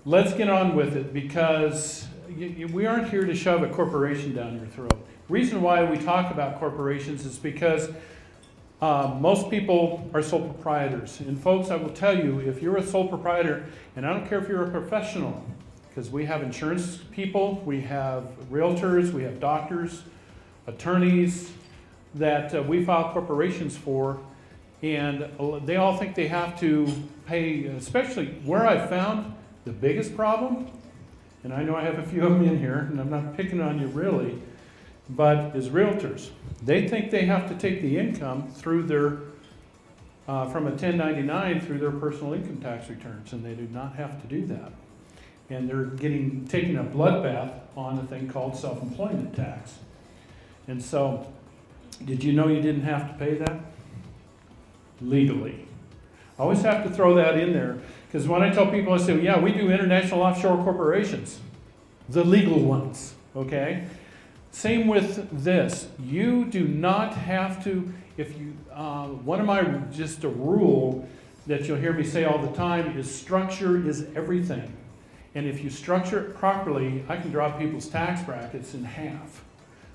Let's get on with it, because we aren't here to shove a corporation down your throat. Reason why we talk about corporations is because most people are sole proprietors. And folks, I will tell you, if you're a sole proprietor, and I don't care if you're a professional, because we have insurance people, we have realtors, we have doctors, attorneys that we file corporations for, and they all think they have to pay, especially where I found the biggest problem, and I know I have a few of them in here, and I'm not picking on you really, but is realtors. They think they have to take the income through their, from a 1099 through their personal income tax returns, and they do not have to do that. And they're taking a bloodbath on a thing called self-employment tax. And so, did you know you didn't have to pay that? Legally. I always have to throw that in there, because when I tell people, I say, well, yeah, we do international offshore corporations, the legal ones, okay? Same with this. You do not have to, if you, one of my, just a rule that you'll hear me say all the time is structure is everything. And if you structure it properly, I can drop people's tax brackets in half.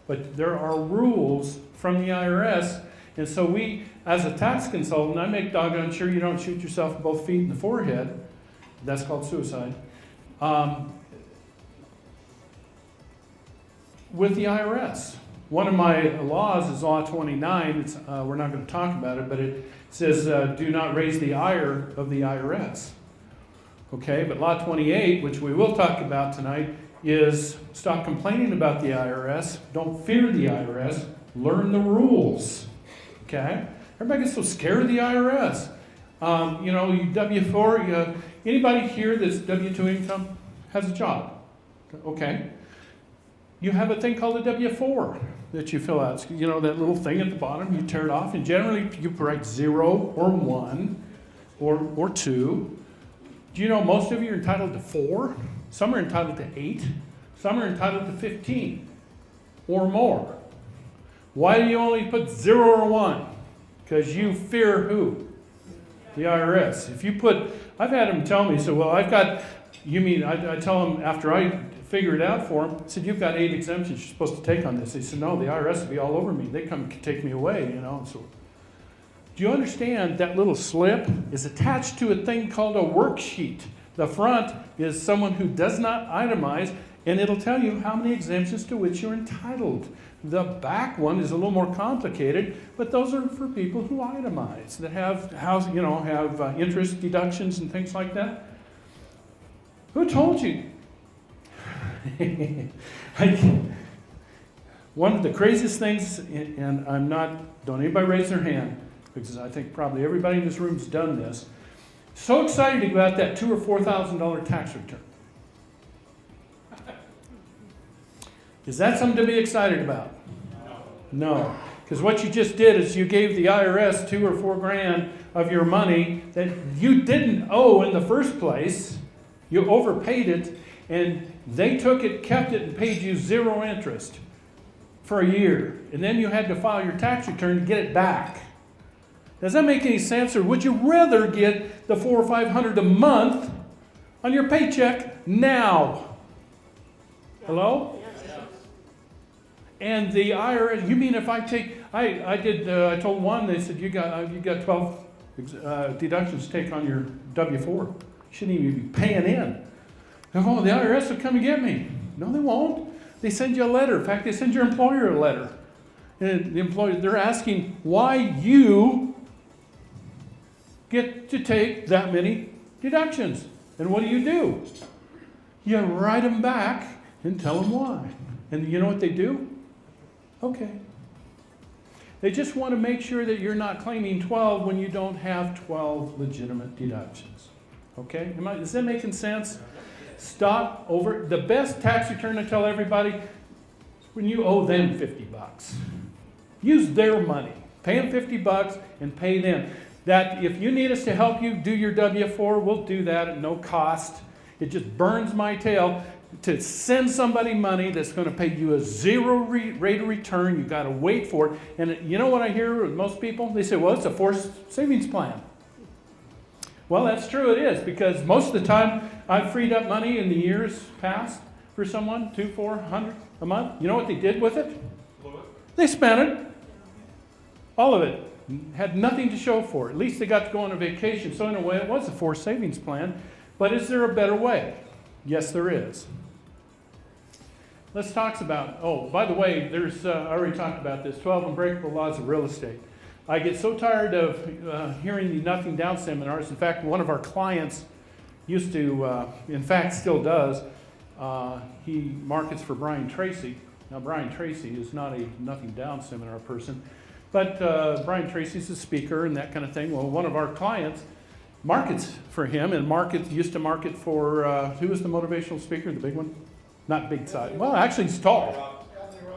But there are rules from the IRS. And so we, as a tax consultant, I make doggone sure you don't shoot yourself in both feet and the forehead. That's called suicide. With the IRS. One of my laws is Law 29. It's, we're not going to talk about it, but it says do not raise the ire of the IRS. Okay, but Law 28, which we will talk about tonight, is stop complaining about the IRS. Don't fear the IRS. Learn the rules. Okay? Everybody gets so scared of the IRS. You know, you W-4, anybody here that's W-2 income has a job. Okay. You have a thing called a W-4 that you fill out. You know, that little thing at the bottom, you tear it off, and generally you write 0 or 1 or 2. Do you know most of you are entitled to 4? Some are entitled to 8. Some are entitled to 15 or more. Why do you only put 0 or 1? Because you fear who? The IRS. If you put, I've had them tell me, so well, I've got, you mean, I tell them after I figure it out for them, I said, you've got 8 exemptions you're supposed to take on this. They said, no, the IRS will be all over me. They come take me away, you know. So, do you understand that little slip is attached to a thing called a worksheet? The front is someone who does not itemize, and it'll tell you how many exemptions to which you're entitled. The back one is a little more complicated, but those are for people who itemize, that have interest deductions and things like that. Who told you? One of the craziest things, and I'm not, don't anybody raise their hand, because I think probably everybody in this room's done this. So excited about that $2,000 or $4,000 tax return. Is that something to be excited about? No. Because what you just did is you gave the IRS $2,000 or $4,000 of your money that you didn't owe in the first place. You overpaid it, and they took it, kept it, and paid you 0 interest for a year. And then you had to file your tax return to get it back. Does that make any sense? Or would you rather get the $400 or $500 a month on your paycheck now? Hello? And the IRS, you mean if I take, I told one, they said, you got 12 deductions to take on your W-4. Shouldn't even be paying in. Oh, the IRS will come and get me. No, they won't. They send you a letter. In fact, they send your employer a letter. And the employer, they're asking why you get to take that many deductions. And what do? You write them back and tell them why. And you know what they do? Okay. They just want to make sure that you're not claiming 12 when you don't have 12 legitimate deductions. Okay? Is that making sense? Stop over. The best tax return, I tell everybody, is when you owe them $50. Use their money. Pay them $50 and pay them. That if you need us to help you do your W-4, we'll do that at no cost. It just burns my tail. to send somebody money that's going to pay you a zero rate of return. You've got to wait for it. And you know what I hear with most people? They say, well, it's a forced savings plan. Well, that's true, it is, because most of the time I've freed up money in the years past for someone, $200-400 a month. You know what they did with it? They spent it. All of it. Had nothing to show for it. At least they got to go on a vacation. So in a way, it was a forced savings plan. But is there a better way? Yes, there is. Let's talk about, oh, by the way, there's, I already talked about this, 12 unbreakable laws of real estate. I get so tired of hearing the nothing down seminars. In fact, one of our clients used to, in fact, still does, he markets for Brian Tracy. Now, Brian Tracy is not a nothing down seminar person, but Brian Tracy's a speaker and that kind of thing. Well, one of our clients markets for him and used to market for, who was the motivational speaker, the big one? Not big size. Well, actually, he's tall.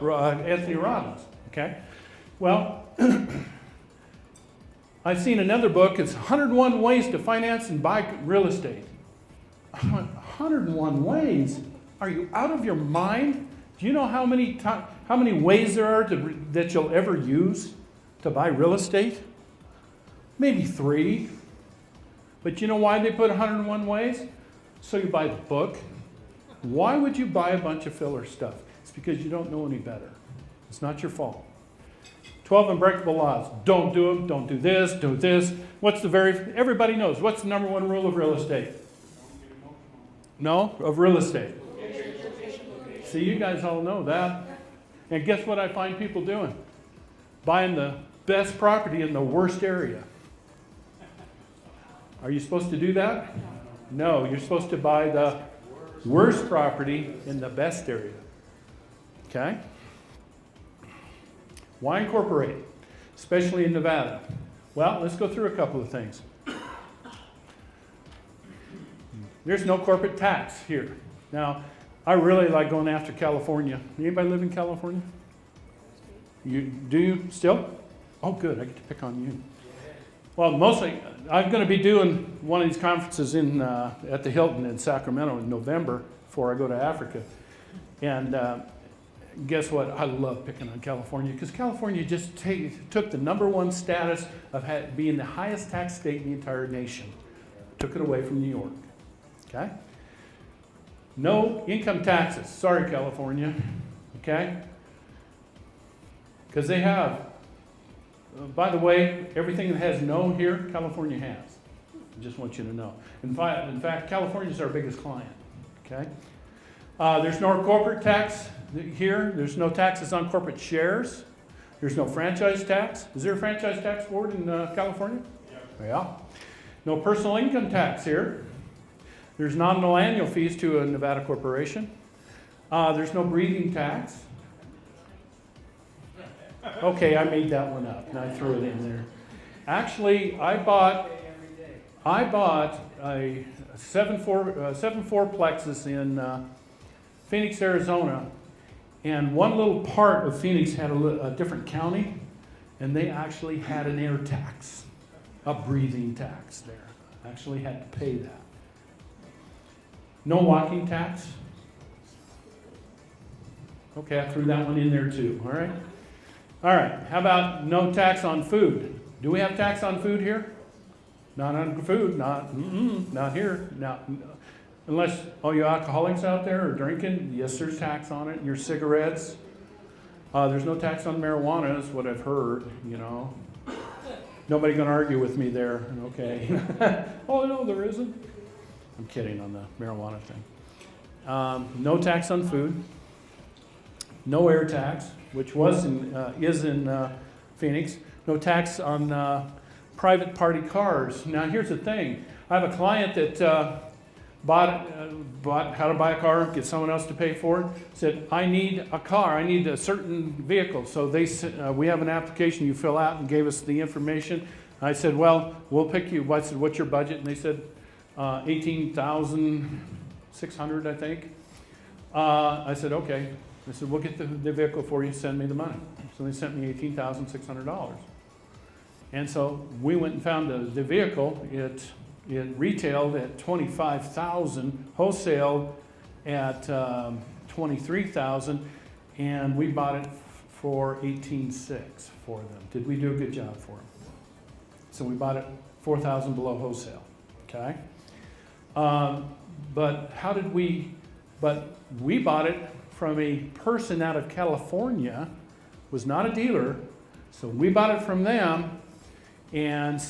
Anthony Robbins. Okay. Well, I've seen another book. It's 101 Ways to Finance and Buy Real Estate. I went, 101 ways? Are you out of your mind? Do you know how many ways there are that you'll ever use to buy real estate? Maybe 3. But you know why they put 101 ways? So you buy the book. Why would you buy a bunch of filler stuff? It's because you don't know any better. It's not your fault. 12 unbreakable laws. Don't do them. Don't do this. Do this. Everybody knows. What's the number one rule of real estate? No? Of real estate. See, you guys all know that. And guess what I find people doing? Buying the best property in the worst area. Are you supposed to do that? No, you're supposed to buy the worst property in the best area. Okay? Why incorporate, especially in Nevada? Well, let's go through a couple of things. There's no corporate tax here. Now, I really like going after California. Anybody live in California? Do you still? Oh, good. I get to pick on you. Well, mostly, I'm going to be doing one of these conferences at the Hilton in Sacramento in November before I go to Africa. And guess what? I love picking on California because California just took the number one status of being the highest tax state in the entire nation. Took it away from New York. Okay? No income taxes. Sorry, California. Okay? Because they have. By the way, everything that has no here, California has. I just want you to know. In fact, California is our biggest client. Okay? There's no corporate tax here. There's no taxes on corporate shares. There's no franchise tax. Is there a franchise tax board in California? Yeah. No personal income tax here. There's nominal annual fees to a Nevada corporation. There's no breathing tax. Okay, I made that one up and I threw it in there. Actually, I bought a 7-4-plexus in Phoenix, Arizona, and one little part of Phoenix had a different county, and they actually had an air tax, a breathing tax there. Actually had to pay that. No walking tax. Okay, I threw that one in there too, all right? All right, how about no tax on food? Do we have tax on food here? Not on food, not here. Unless all you alcoholics out there are drinking, yes, there's tax on it. Your cigarettes. There's no tax on marijuana, is what I've heard, you know. Nobody going to argue with me there, okay. Oh, no, there isn't. I'm kidding on the marijuana thing. No tax on food. No air tax, which is in Phoenix. No tax on private party cars. Now, here's the thing. I have a client that bought how to buy a car, get someone else to pay for it. Said, I need a car. I need a certain vehicle. So we have an application you fill out and gave us the information. I said, well, we'll pick you. I said, what's your budget? And they said, $18,600, I think. I said, okay. I said, we'll get the vehicle for you, send me the money. So they sent me $18,600. And so we went and found the vehicle. It retailed at $25,000, wholesale at $23,000, and we bought it for $18,600 for them. Did we do a good job for them? So we bought it $4,000 below wholesale. Okay. But how did we? But we bought it from a person out of California, was not a dealer, so we bought it from them, and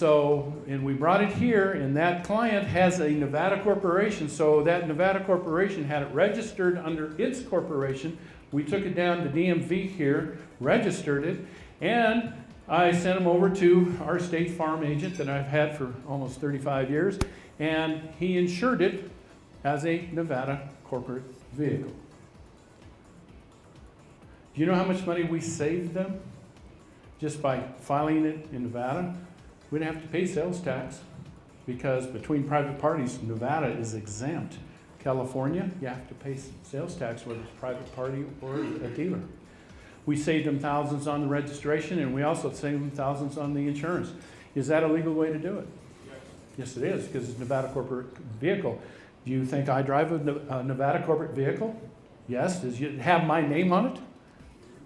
we brought it here, and that client has a Nevada corporation, so that Nevada corporation had it registered under its corporation. We took it down to DMV here, registered it, and I sent them over to our State Farm agent that I've had for almost 35 years, and he insured it as a Nevada corporate vehicle. Do you know how much money we saved them just by filing it in Nevada? We didn't have to pay sales tax because between private parties, Nevada is exempt. California, you have to pay sales tax whether it's a private party or a dealer. We saved them thousands on the registration, and we also saved them thousands on the insurance. Is that a legal way to do it? Yes, it is, because it's a Nevada corporate vehicle. Do you think I drive a Nevada corporate vehicle? Yes. Does it have my name on it?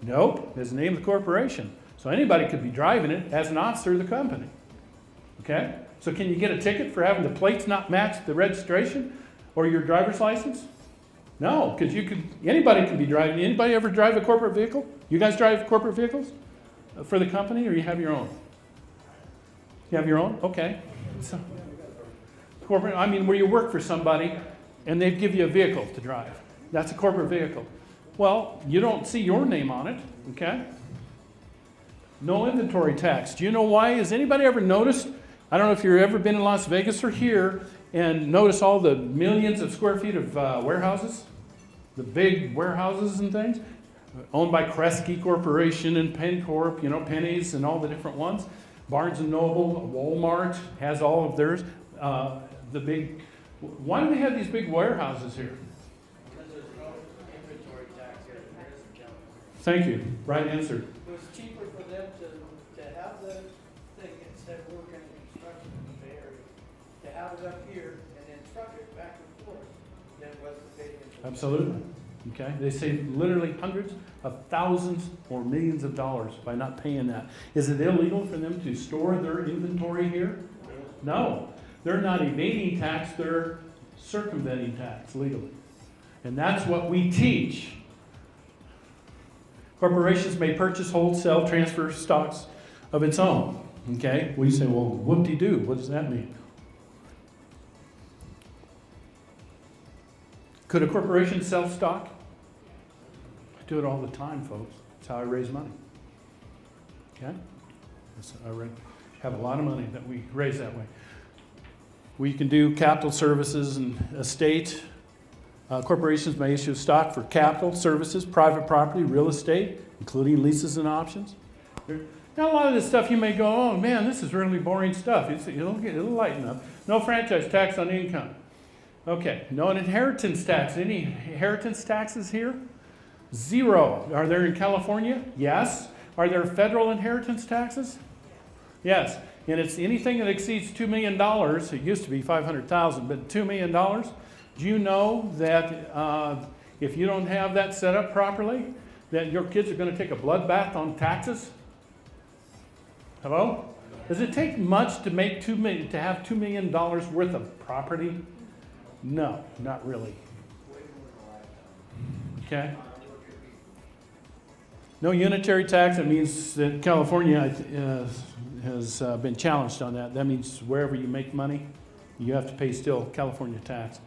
Nope. It's the name of the corporation. So anybody could be driving it as an officer of the company. Okay? So can you get a ticket for having the plates not match the registration or your driver's license? No, because anybody can be driving. Anybody ever drive a corporate vehicle? You guys drive corporate vehicles for the company, or you have your own? You have your own? Okay. So, corporate, I mean, where you work for somebody and they give you a vehicle to drive. That's a corporate vehicle. Well, you don't see your name on it, okay? No inventory tax. Do you know why? Has anybody ever noticed? I don't know if you've ever been in Las Vegas or here and notice all the millions of square feet of warehouses, the big warehouses and things, owned by Kresge Corporation and PennCorp, Pennies and all the different ones. Barnes & Noble, Walmart has all of theirs. Why do they have these big warehouses here? Because there's no inventory tax here in Harrison County. Thank you. Right answer. It was cheaper for them to have the thing instead of working in construction in the area, to have it up here and then truck it back and forth than it was to pay the Absolutely. Okay. They save literally hundreds of thousands or millions of dollars by not paying that. Is it illegal for them to store their inventory here? No. They're not evading tax, they're circumventing tax legally. And that's what we teach. Corporations may purchase, hold, sell, transfer stocks of its own. Okay? We say, well, whoop-de-doo. What does that mean? Could a corporation sell stock? I do it all the time, folks. That's how I raise money. Okay? I have a lot of money that we raise that way. We can do capital services and estate. Corporations may issue stock for capital services, private property, real estate, including leases and options. Now, a lot of this stuff you may go, oh man, this is really boring stuff. It'll lighten up. No franchise tax on income. Okay, no inheritance tax. Any inheritance taxes here? Zero. Are there in California? Yes. Are there federal inheritance taxes? Yes. And it's anything that exceeds $2 million. It used to be $500,000, but $2 million. Do you know that if you don't have that set up properly, that your kids are going to take a bloodbath on taxes? Hello? Does it take much to make to have $2 million worth of property? No, not really. Okay. No unitary tax. It means that California has been challenged on that. That means wherever you make money, you have to pay still California tax.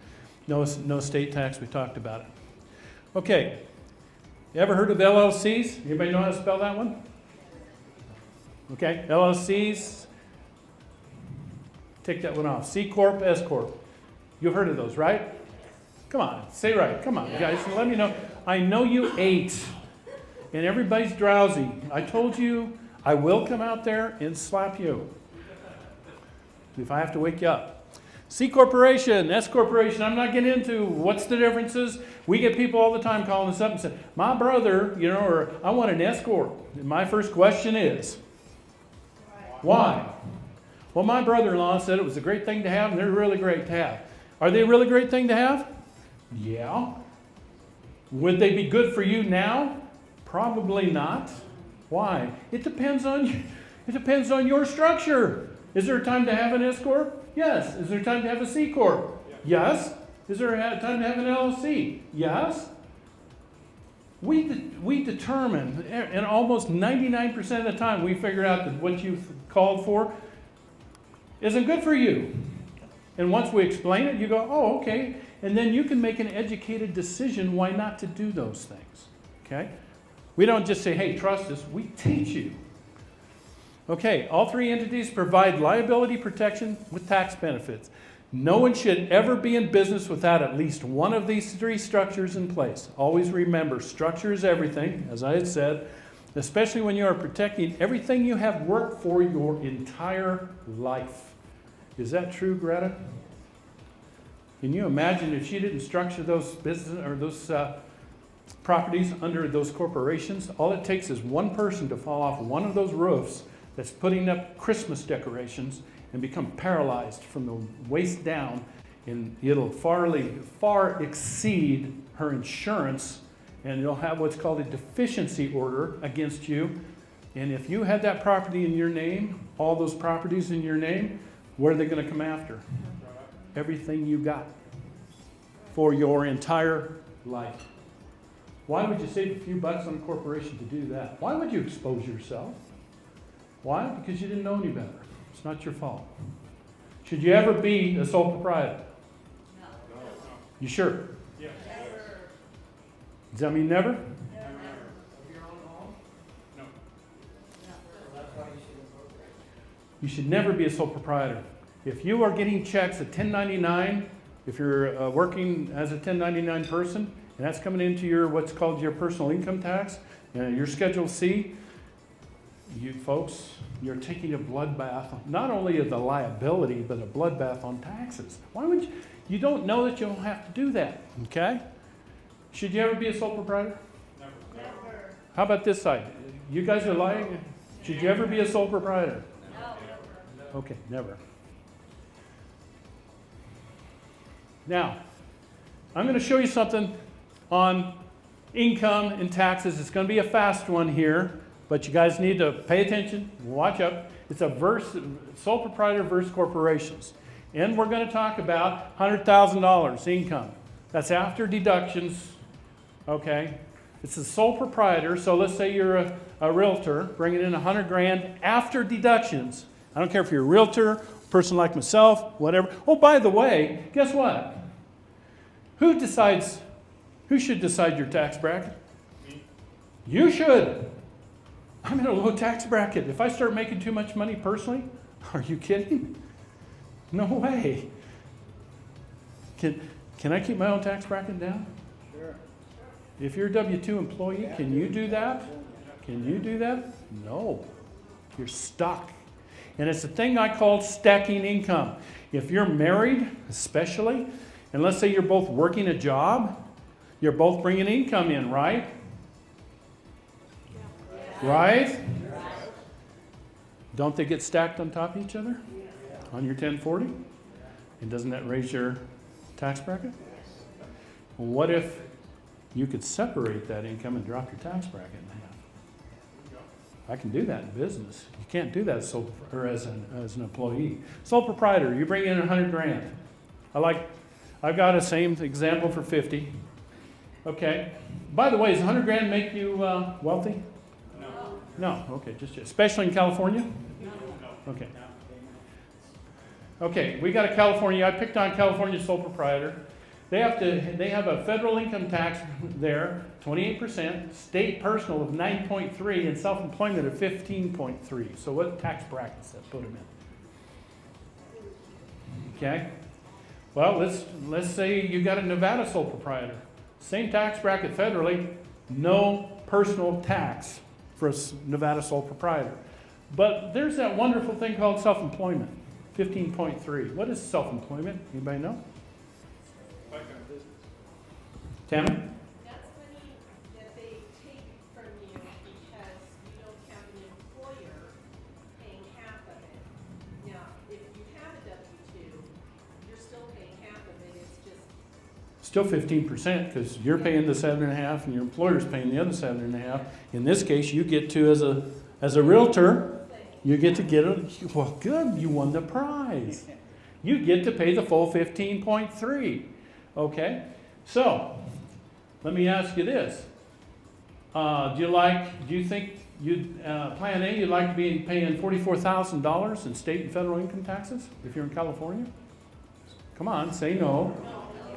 No state tax. We talked about it. Okay. You ever heard of LLCs? Anybody know how to spell that one? Okay. LLCs. Take that one off. C Corp, S Corp. You've heard of those, right? Come on. Say right. Come on, guys. Let me know. I know you ate. And everybody's drowsy. I told you I will come out there and slap you if I have to wake you up. C Corporation, S Corporation, I'm not getting into what's the differences. We get people all the time calling us up and saying, my brother, or I want an S Corp. And my first question is, why? Well, my brother-in-law said it was a great thing to have and they're really great to have. Are they a really great thing to have? Yeah. Would they be good for you now? Probably not. Why? It depends on your structure. Is there a time to have an S corp? Yes. Is there time to have a C corp? Yes. Is there a time to have an LLC? Yes. We determine, and almost 99% of the time, we figure out that what you've called for isn't good for you. And once we explain it, you go, oh, okay. And then you can make an educated decision why not to do those things. Okay? We don't just say, hey, trust us. We teach you. Okay, all three entities provide liability protection with tax benefits. No one should ever be in business without at least one of these three structures in place. Always remember, structure is everything, as I had said, especially when you are protecting everything you have worked for your entire life. Is that true, Greta? Can you imagine if she didn't structure those business or those properties under those corporations? All it takes is one person to fall off one of those roofs that's putting up Christmas decorations and become paralyzed from the waist down, and it'll far exceed her insurance, and you'll have what's called a deficiency order against you. And if you had that property in your name, all those properties in your name, what are they going to come after? Everything you got for your entire life. Why would you save a few bucks on a corporation to do that? Why would you expose yourself? Why? Because you didn't know any better. It's not your fault. Should you ever be a sole proprietor? No. You sure? Yes. Never. Does that mean never? Never. Of your own home? No. So that's why you should incorporate. You should never be a sole proprietor. If you are getting checks at 1099, if you're working as a 1099 person, and that's coming into your what's called your personal income tax, your Schedule C, you folks, you're taking a bloodbath, not only of the liability, but a bloodbath on taxes. Why would you? You don't know that you don't have to do that, okay? Should you ever be a sole proprietor? Never. How about this side? You guys are lying. Should you ever be a sole proprietor? No, never. Okay, never. Now, I'm going to show you something on income and taxes. It's going to be a fast one here, but you guys need to pay attention, watch up. It's a sole proprietor versus corporations. And we're going to talk about $100,000 income. That's after deductions, okay? It's a sole proprietor, so let's say you're a realtor, bringing in $100,000 after deductions. I don't care if you're a realtor, person like myself, whatever. Oh, by the way, guess what? Who should decide your tax bracket? Me. You should. I'm in a low tax bracket. If I start making too much money personally, are you kidding? No way. Can I keep my own tax bracket down? Sure. If you're a W-2 employee, can you do that? Can you do that? No. You're stuck. And it's a thing I call stacking income. If you're married, especially, and let's say you're both working a job, you're both bringing income in, right? Right? Don't they get stacked on top of each other? On your 1040? And doesn't that raise your tax bracket? Well, what if you could separate that income and drop your tax bracket in half? I can do that in business. You can't do that as an employee. Sole proprietor, you bring in $100,000. I've got a same example for 50. Okay. By the way, does $100,000 make you wealthy? No. No. Okay. Just especially in California. No. Okay. Okay. We got a California. I picked on California sole proprietor. They have a federal income tax there, 28%, state personal of 9.3, and self-employment of 15.3. So what tax brackets that put them in? Okay. Well, let's say you got a Nevada sole proprietor. Same tax bracket federally, no personal tax for a Nevada sole proprietor. But there's that wonderful thing called self-employment, 15.3. What is self-employment? Anybody know? Tammy? That's money that they take from you because you don't have an employer paying half of it. Now, if you have a W-2, you're still paying half of it, it's just still 15% because you're paying the 7.5 and your employer's paying the other 7.5. In this case, you get to, as a realtor, you get to get it. Well, good, you won the prize. You get to pay the full 15.3. Okay? So, let me ask you this. Do you think Plan A, you'd like to be paying $44,000 in state and federal income taxes if you're in California? Come on, say no.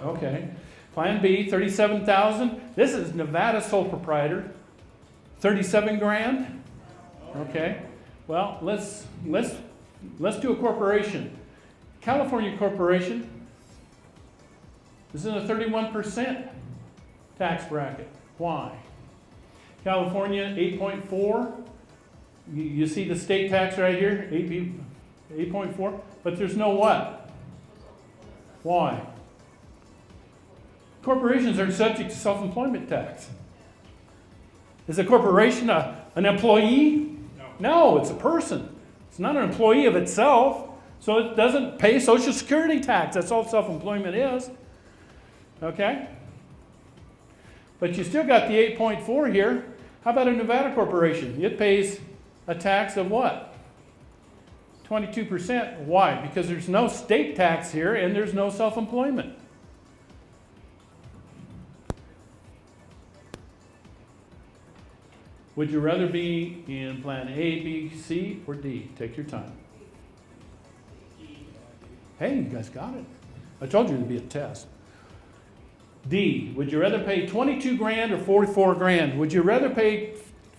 Okay. Plan B, $37,000. This is Nevada sole proprietor. 37 grand. Okay. Well, let's do a corporation. California corporation is in a 31% tax bracket. Why? California, 8.4. You see the state tax right here, 8.4. But there's no what? Why? Corporations are subject to self-employment tax. Is a corporation an employee? No, it's a person. It's not an employee of itself, so it doesn't pay Social Security tax. That's all self-employment is. Okay? But you still got the 8.4 here. How about a Nevada corporation? It pays a tax of what? 22%. Why? Because there's no state tax here and there's no self-employment. Would you rather be in Plan A, B, C, or D? Take your time. Hey, you guys got it. I told you it'd be a test. D, would you rather pay 22 grand or 44 grand? Would you rather pay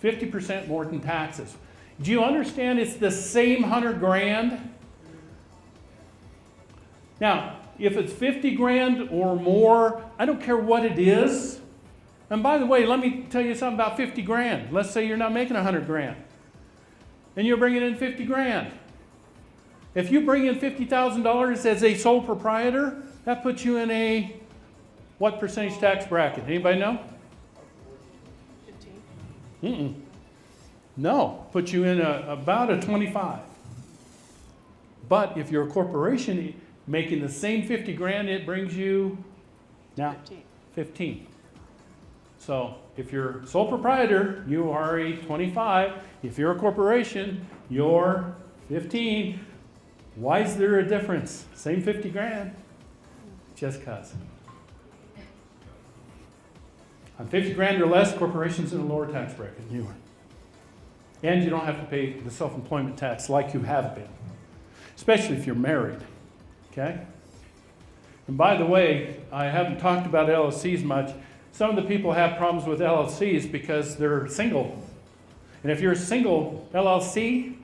50% more than taxes? Do you understand it's the same 100 grand? Now, if it's 50 grand or more, I don't care what it is. And by the way, let me tell you something about 50 grand. Let's say you're not making 100 grand. And you're bringing in 50 grand. If you bring in $50,000 as a sole proprietor, that puts you in a what percentage tax bracket? Anybody know? 15. No, puts you in about a 25. But if you're a corporation making the same 50 grand, it brings you now 15. So if you're sole proprietor, you are a 25. If you're a corporation, you're 15. Why is there a difference? Same 50 grand. Just cause. On 50 grand or less, corporations in a lower tax bracket than you are. And you don't have to pay the self-employment tax like you have been, especially if you're married. Okay? And by the way, I haven't talked about LLCs much. Some of the people have problems with LLCs because they're single. And if you're a single LLC,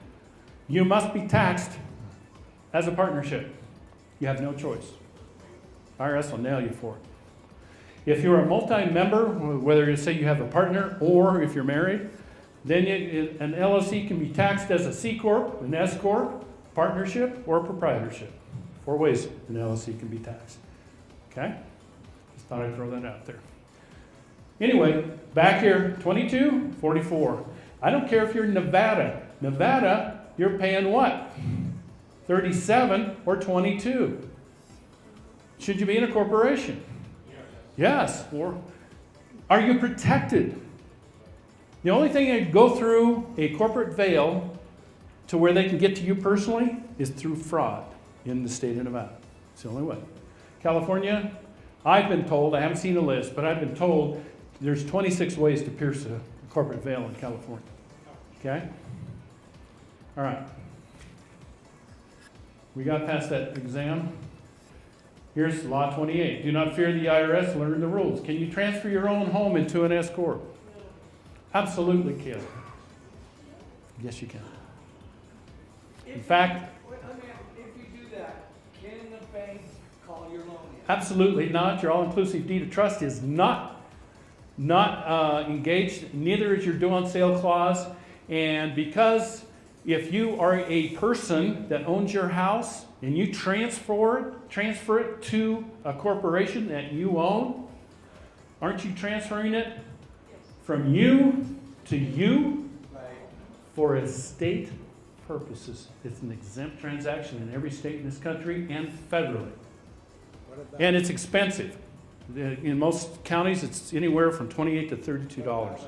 you must be taxed as a partnership. You have no choice. IRS will nail you for it. If you're a multi-member, whether you say you have a partner or if you're married, then an LLC can be taxed as a C Corp, an S Corp, partnership, or a proprietorship. 4 ways an LLC can be taxed. Okay? Just thought I'd throw that out there. Anyway, back here, 22, 44. I don't care if you're in Nevada. Nevada, you're paying what? 37 or 22. Should you be in a corporation? Yes. Or are you protected? The only thing that go through a corporate veil to where they can get to you personally is through fraud in the state of Nevada. It's the only way. California, I've been told, I haven't seen a list, but I've been told there's 26 ways to pierce a corporate veil in California. Okay? All right. We got past that exam. Here's Law 28. Do not fear the IRS, learn the rules. Can you transfer your own home into an S Corp? Absolutely can. Yes, you can. In fact, if you do that, can the bank call your loan in? absolutely not. Your all-inclusive deed of trust is not engaged. Neither is your due on sale clause. And because if you are a person that owns your house and you transfer it to a corporation that you own, aren't you transferring it from you to you for estate purposes? It's an exempt transaction in every state in this country and federally. And it's expensive. In most counties, it's anywhere from $28 to $32.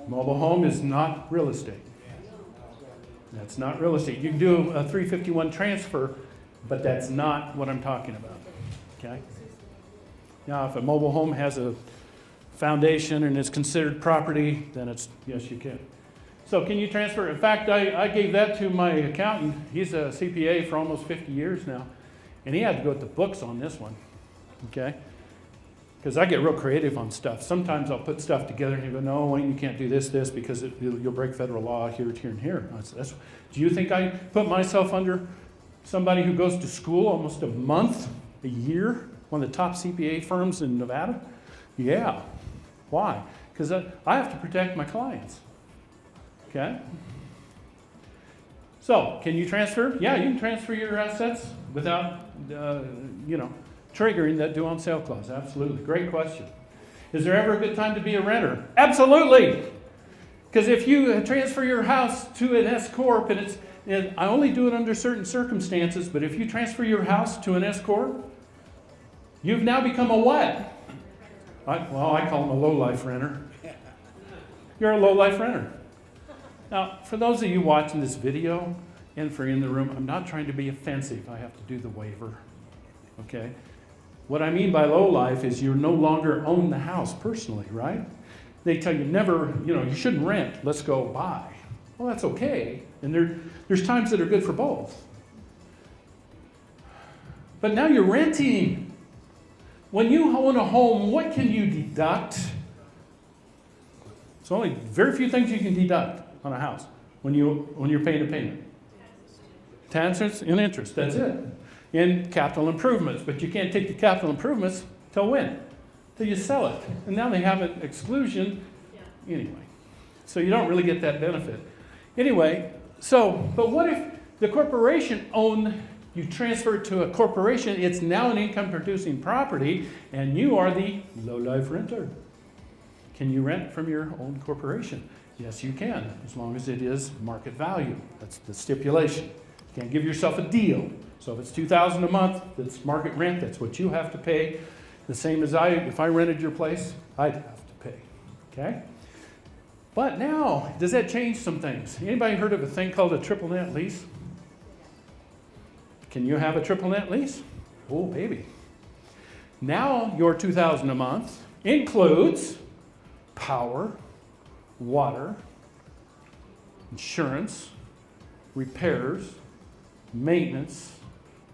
Mobile home is not real estate. That's not real estate. You can do a 351 transfer, but that's not what I'm talking about. Okay? Now, if a mobile home has a foundation and is considered property, then it's, yes, you can. So can you transfer? In fact, I gave that to my accountant. He's a CPA for almost 50 years now. And he had to go with the books on this one. Okay? Because I get real creative on stuff. Sometimes I'll put stuff together and you go, no, Wayne, you can't do this, because you'll break federal law here, and here. Do you think I put myself under somebody who goes to school almost a month, a year, one of the top CPA firms in Nevada? Yeah. Why? Because I have to protect my clients. Okay? So, can you transfer? Yeah, you can transfer your assets without, triggering that due on sale clause. Absolutely. Great question. Is there ever a good time to be a renter? Absolutely. Because if you transfer your house to an S corp, and I only do it under certain circumstances, but if you transfer your house to an S corp, you've now become a what? I call them a low-life renter. You're a low-life renter. Now, for those of you watching this video and for in the room, I'm not trying to be offensive. I have to do the waiver. Okay? What I mean by low-life is you no longer own the house personally, right? They tell you never, you shouldn't rent. Let's go buy. Well, that's okay. And there's times that are good for both. But now you're renting. When you own a home, what can you deduct? It's only very few things you can deduct on a house when you're paying a payment. Taxes and interest, that's it. And capital improvements, but you can't take the capital improvements till when? Till you sell it. And now they have an exclusion anyway. So you don't really get that benefit. Anyway, but what if the corporation you transfer it to a corporation, it's now an income producing property, and you are the low-life renter. Can you rent from your own corporation? Yes, you can, as long as it is market value. That's the stipulation. You can't give yourself a deal. So if it's $2,000 a month, that's market rent, that's what you have to pay. The same as if I rented your place, I'd have to pay. Okay? But now, does that change some things? Anybody heard of a thing called a triple net lease? Can you have a triple net lease? Oh, baby. Now your $2,000 a month includes power, water, insurance, repairs, maintenance,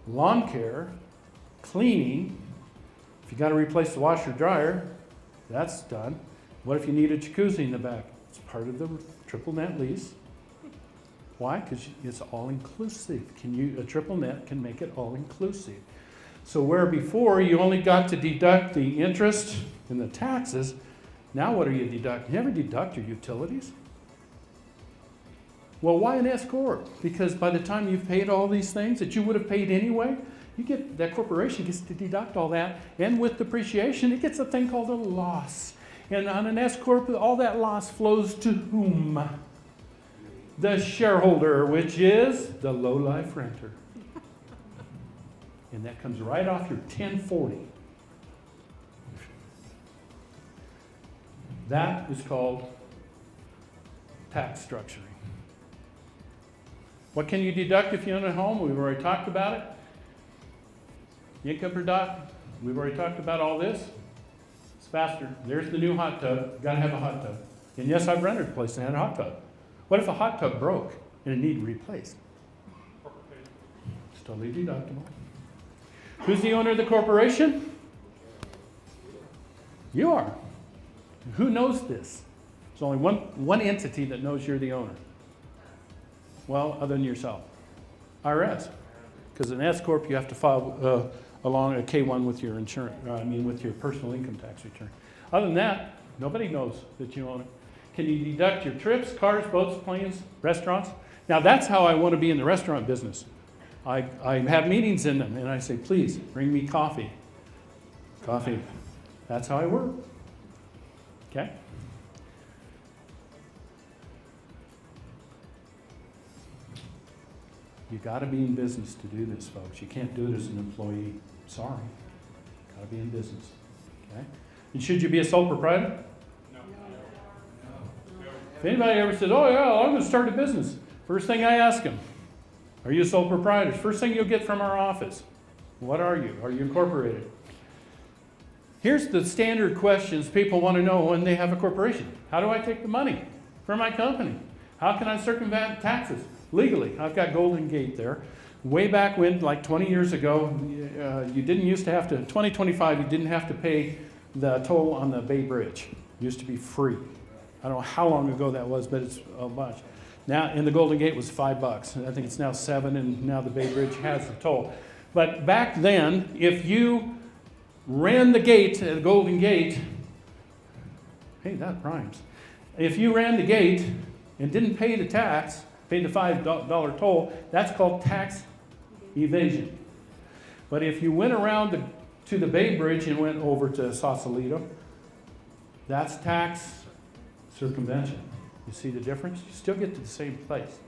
lawn care, cleaning. If you got to replace the washer dryer, that's done. What if you need a jacuzzi in the back? It's part of the triple net lease. Why? Because it's all inclusive. A triple net can make it all inclusive. So where before you only got to deduct the interest and the taxes, now what are you deducting? You ever deduct your utilities? Well, why an S corp? Because by the time you've paid all these things that you would have paid anyway, that corporation gets to deduct all that, and with depreciation, it gets a thing called a loss. And on an S corp, all that loss flows to whom? The shareholder, which is the low-life renter. And that comes right off your 1040. That is called tax structuring. What can you deduct if you own a home? We've already talked about it. Income per dot. We've already talked about all this. It's faster. There's the new hot tub. Got to have a hot tub. And yes, I've rented a place that had a hot tub. What if a hot tub broke and it needed replaced? It's totally deductible. Who's the owner of the corporation? You are. Who knows this? There's only one entity that knows you're the owner. Well, other than yourself. IRS. Because an S corp, you have to file along a K1 with your with your personal income tax return. Other than that, nobody knows that you own it. Can you deduct your trips, cars, boats, planes, restaurants? Now that's how I want to be in the restaurant business. I have meetings in them and I say, please bring me coffee. Coffee. That's how I work. Okay? You got to be in business to do this, folks. You can't do it as an employee. Sorry. Got to be in business. Okay? And should you be a sole proprietor? No. If anybody ever says, oh yeah, I'm going to start a business, first thing I ask them, are you a sole proprietor? First thing you'll get from our office. What are you? Are you incorporated? Here's the standard questions people want to know when they have a corporation. How do I take the money from my company? How can I circumvent taxes legally? I've got Golden Gate there. Way back when, like 20 years ago, you didn't used to have to, 2025, you didn't have to pay the toll on the Bay Bridge. It used to be free. I don't know how long ago that was, but it's a bunch. Now, and the Golden Gate was $5. I think it's now $7, and now the Bay Bridge has the toll. But back then, if you ran the gate, the Golden Gate, hey, that rhymes. If you ran the gate and didn't pay the tax, paid the $5 toll, that's called tax evasion. But if you went around to the Bay Bridge and went over to Sausalito, that's tax circumvention. You see the difference? You still get to the same place.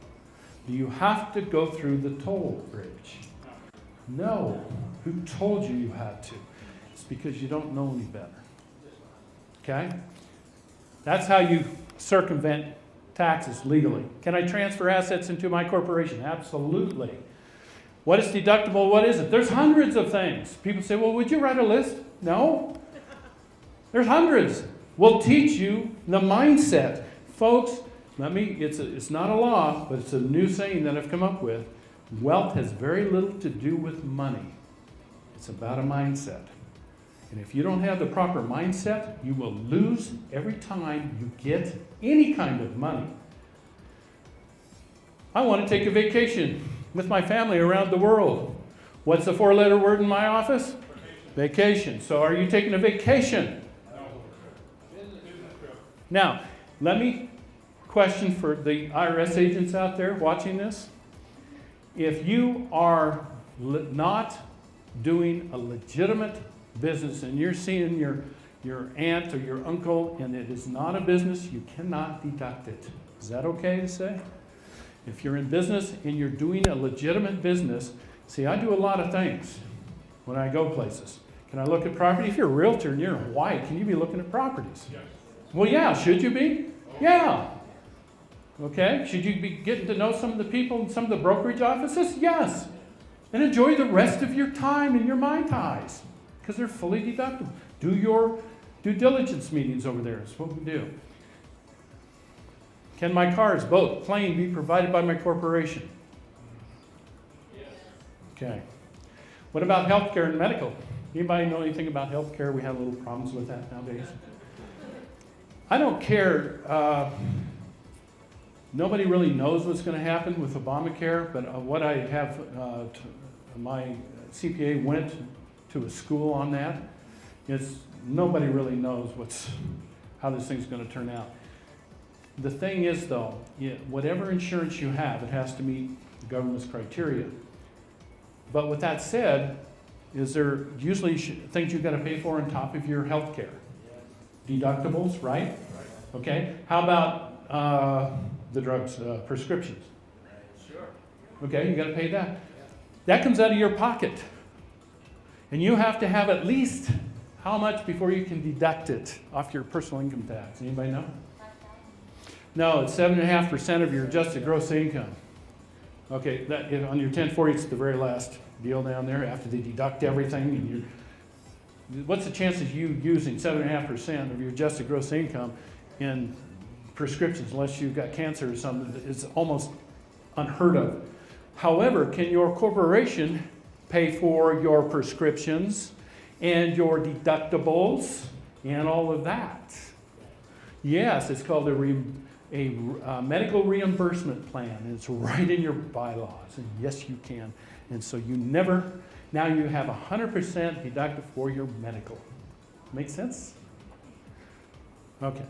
Do you have to go through the toll bridge? No. Who told you you had to? It's because you don't know any better. Okay? That's how you circumvent taxes legally. Can I transfer assets into my corporation? Absolutely. What is deductible? What isn't? There's hundreds of things. People say, well, would you write a list? No. There's hundreds. We'll teach you the mindset. Folks, it's not a law, but it's a new saying that I've come up with. Wealth has very little to do with money. It's about a mindset. And if you don't have the proper mindset, you will lose every time you get any kind of money. I want to take a vacation with my family around the world. What's the 4-letter word in my office? Vacation. So are you taking a vacation? No. Now, let me question for the IRS agents out there watching this. If you are not doing a legitimate business and you're seeing your aunt or your uncle and it is not a business, you cannot deduct it. Is that okay to say? If you're in business and you're doing a legitimate business, see, I do a lot of things when I go places. Can I look at property? If you're a realtor and you're in Hawaii, can you be looking at properties? Yes. Well, yeah. Should you be? Yeah. Okay. Should you be getting to know some of the people in some of the brokerage offices? Yes. And enjoy the rest of your time in your Mai Tais because they're fully deductible. Do your due diligence meetings over there. That's what we do. Can my cars, boat, plane be provided by my corporation? Yes. Okay. What about healthcare and medical? Anybody know anything about healthcare? We have little problems with that nowadays. I don't care. Nobody really knows what's going to happen with Obamacare, but what I have, my CPA went to a school on that. Nobody really knows how this thing's going to turn out. The thing is, though, whatever insurance you have, it has to meet the government's criteria. But with that said, is there usually things you've got to pay for on top of your health care? Deductibles, right? Okay. How about the drugs, prescriptions? Sure. Okay, you got to pay that. That comes out of your pocket. And you have to have at least how much before you can deduct it off your personal income tax? Anybody know? No, it's 7.5% of your adjusted gross income. Okay, on your 1040, it's the very last deal down there after they deduct everything. And what's the chances of you using 7.5% of your adjusted gross income in prescriptions unless you've got cancer or something? It's almost unheard of. However, can your corporation pay for your prescriptions and your deductibles and all of that? Yes, it's called a medical reimbursement plan. And it's right in your bylaws. And yes, you can. And so now you have 100% deducted for your medical. Make sense? Okay.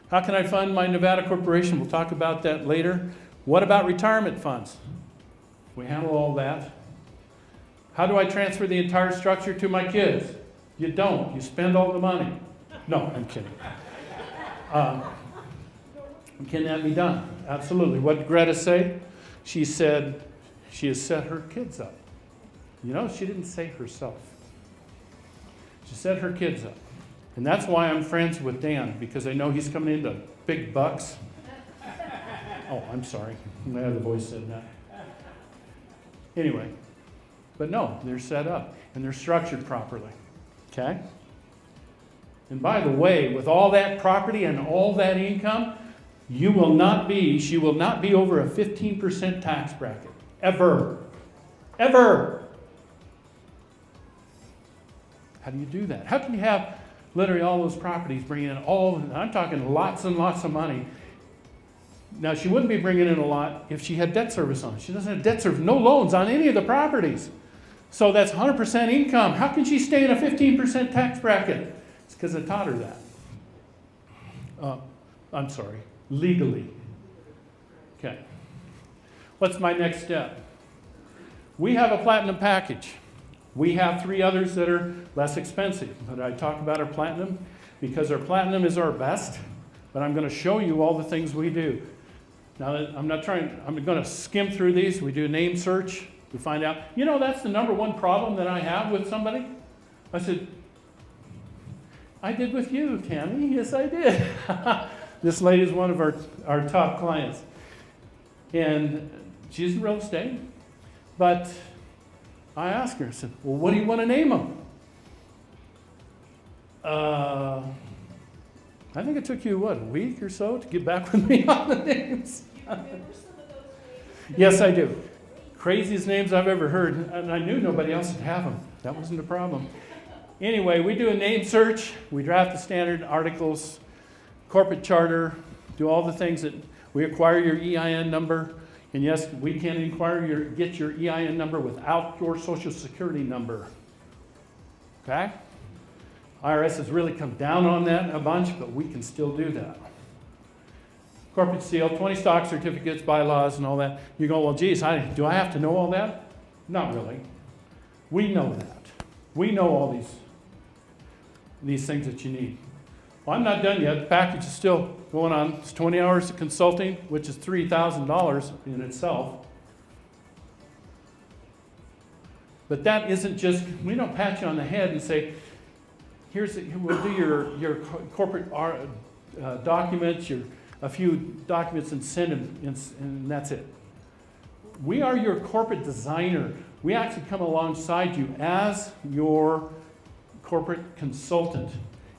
How can I fund my Nevada corporation? We'll talk about that later. What about retirement funds? We handle all that. How do I transfer the entire structure to my kids? You don't. You spend all the money. No, I'm kidding. Can that be done? Absolutely. What did Greta say? She said she has set her kids up. You know, she didn't say herself. She set her kids up. And that's why I'm friends with Dan, because I know he's coming into big bucks. Oh, I'm sorry. My other voice said that. Anyway, but no, they're set up and they're structured properly. Okay? And by the way, with all that property and all that income, she will not be over a 15% tax bracket. Ever. Ever. How do you do that? How can you have literally all those properties bringing in I'm talking lots and lots of money. Now, she wouldn't be bringing in a lot if she had debt service on it. She doesn't have debt service, no loans on any of the properties. So that's 100% income. How can she stay in a 15% tax bracket? It's because I taught her that. I'm sorry, legally. Okay. What's my next step? We have a platinum package. We have 3 others that are less expensive. But I talk about our platinum because our platinum is our best. But I'm going to show you all the things we do. Now, I'm going to skim through these. We do a name search. We find out, that's the number one problem that I have with somebody. I said, I did with you, Tammy. Yes, I did. This lady is one of our top clients. And she's in real estate. But I asked her, I said, well, what do you want to name them? I think it took you, a week or so to get back with me on the names? You remember some of those names? Yes, I do. Craziest names I've ever heard, and I knew nobody else would have them. That wasn't a problem. Anyway, we do a name search. We draft the standard articles, corporate charter, do all the things that we acquire your EIN number. And yes, we can get your EIN number without your Social Security number. Okay? IRS has really come down on that a bunch, but we can still do that. Corporate seal, 20 stock certificates, bylaws, and all that. You go, well, geez, do I have to know all that? Not really. We know that. We know all these things that you need. Well, I'm not done yet. The package is still going on. It's 20 hours of consulting, which is $3,000 in itself. But that isn't just, we don't pat you on the head and say, we'll do your corporate documents, a few documents and send them, and that's it. We are your corporate designer. We actually come alongside you as your corporate consultant.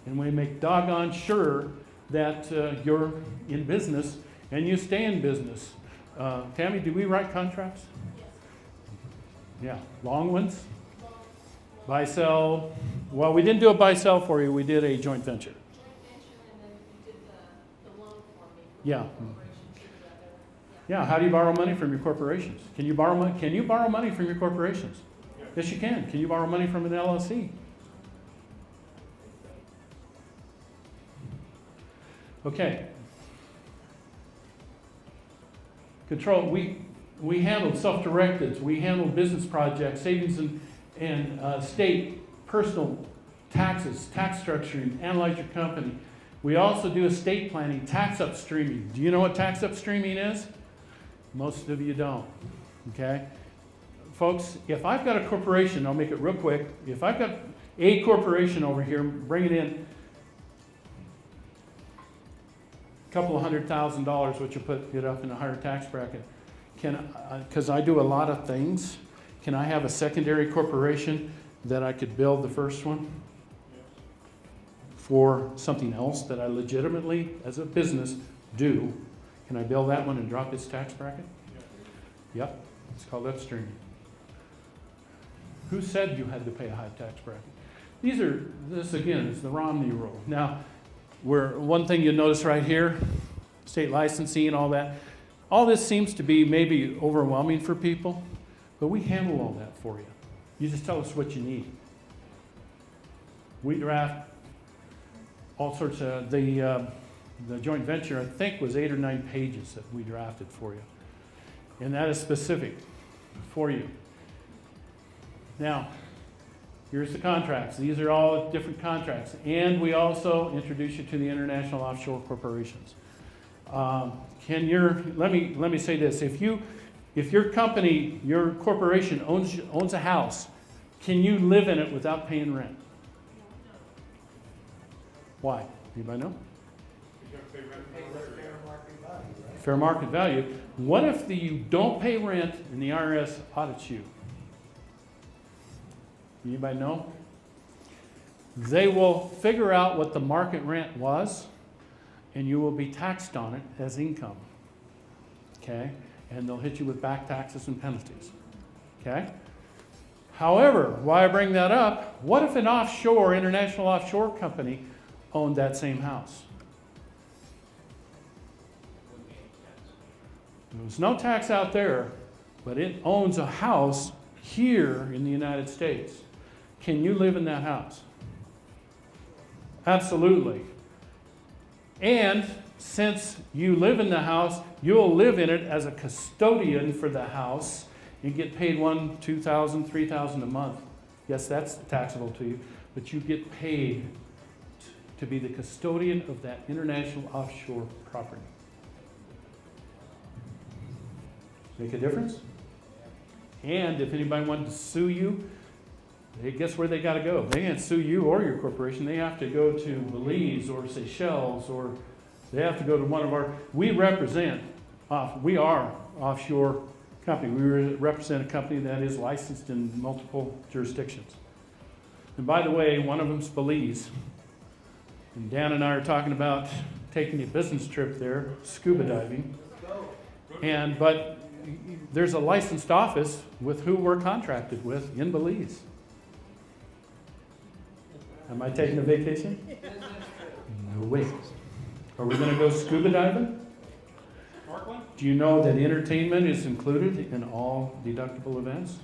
And we make doggone sure that you're in business and you stay in business. Tammy, do we write contracts? Yes. Yeah. Long ones? Buy, sell. Well, we didn't do a buy, sell for you. We did a joint venture. Joint venture, and then you did the loan for me. Yeah. Corporation together. Yeah. How do you borrow money from your corporations? Can you borrow money from your corporations? Yes, you can. Can you borrow money from an LLC? Okay. Control. We handle self-directed. We handle business projects, savings and state, personal taxes, tax structuring, analyze your company. We also do estate planning, tax upstreaming. Do you know what tax upstreaming is? Most of you don't. Okay? Folks, if I've got a corporation, I'll make it real quick. If I've got a corporation over here bringing in a couple of $100,000, which will put it up in a higher tax bracket, because I do a lot of things, can I have a secondary corporation that I could build the first one for something else that I legitimately, as a business, do? Can I build that one and drop its tax bracket? Yep, it's called upstreaming. Who said you had to pay a high tax bracket? This again is the Romney rule. Now, one thing you'll notice right here, state licensing and all that, all this seems to be maybe overwhelming for people, but we handle all that for you. You just tell us what you need. We draft all sorts of, the joint venture, I think, was 8 or 9 pages that we drafted for you. And that is specific for you. Now, here's the contracts. These are all different contracts. And we also introduce you to the international offshore corporations. Let me say this. If If your company, your corporation owns a house, can you live in it without paying rent? Why? Anybody know? You gotta pay rent Pay for the the fair market value, right? Fair market value. What if you don't pay rent and the IRS audits you? Anybody know? They will figure out what the market rent was, and you will be taxed on it as income. Okay? And they'll hit you with back taxes and penalties. Okay? However, why I bring that up, what if an offshore, international offshore company owned that same house? There's no tax out there, but it owns a house here in the United States. Can you live in that house? Absolutely. And since you live in the house, you'll live in it as a custodian for the house. You get paid $1,000, $2,000, $3,000 a month. Yes, that's taxable to you, but you get paid to be the custodian of that international offshore property. Make a difference? And if anybody wanted to sue you, guess where they got to go? They can't sue you or your corporation. They have to go to Belize or Seychelles, or they have to go to one of our. We are offshore company. We represent a company that is licensed in multiple jurisdictions. And by the way, one of them's Belize. And Dan and I are talking about taking a business trip there, scuba diving. But there's a licensed office with who we're contracted with in Belize. Am I taking a vacation? No way. Are we going to go scuba diving? Parkland? Do you know that entertainment is included in all deductible events?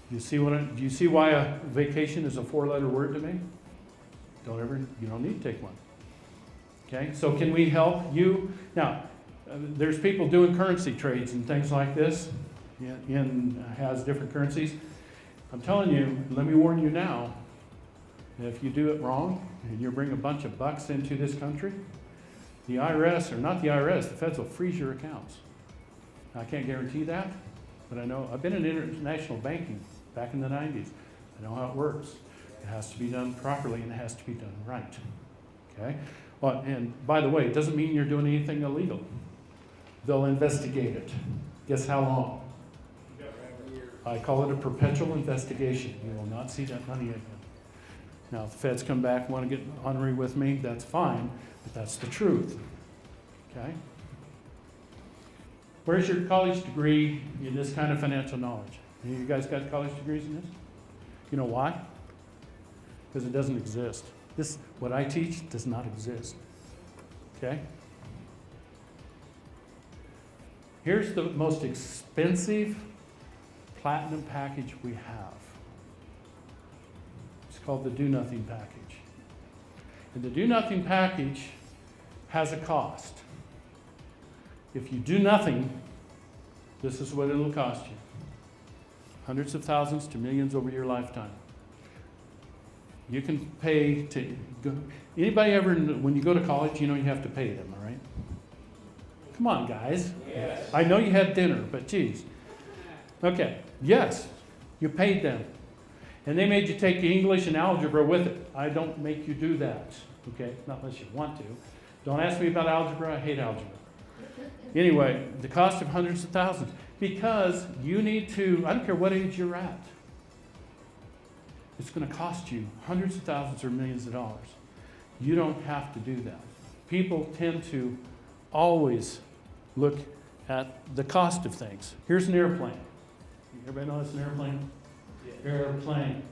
Do you see why a vacation is a 4-letter word to me? You don't need to take one. Okay, so can we help you? Now, there's people doing currency trades and things like this, has different currencies. I'm telling you, let me warn you now, if you do it wrong and you bring a bunch of bucks into this country, the IRS, or not the IRS, the feds will freeze your accounts. I can't guarantee that, but I know, I've been in international banking back in the 90s. I know how it works. It has to be done properly and it has to be done right. Okay? Well, and by the way, it doesn't mean you're doing anything illegal. They'll investigate it. Guess how long? I call it a perpetual investigation. You will not see that money again. Now, if the feds come back and want to get ornery with me, that's fine, but that's the truth. Okay? Where's your college degree in this kind of financial knowledge? Any of you guys got college degrees in this? You know why? Because it doesn't exist. What I teach does not exist. Okay? Here's the most expensive platinum package we have. It's called the Do Nothing package. And the Do Nothing package has a cost. If you do nothing, this is what it'll cost you. Hundreds of thousands to millions over your lifetime. You can pay to go. Anybody ever, when you go to college, you have to pay them, all right? Come on, guys. Yes. I know you had dinner, but geez. Okay, yes, you paid them. And they made you take English and algebra with it. I don't make you do that, okay? Not unless you want to. Don't ask me about algebra. I hate algebra. Anyway, the cost of hundreds of thousands. Because you need to, I don't care what age you're at, it's going to cost you hundreds of thousands or millions of dollars. You don't have to do that. People tend to always look at the cost of things. Here's an airplane. Everybody know it's an airplane? Yeah. Airplane.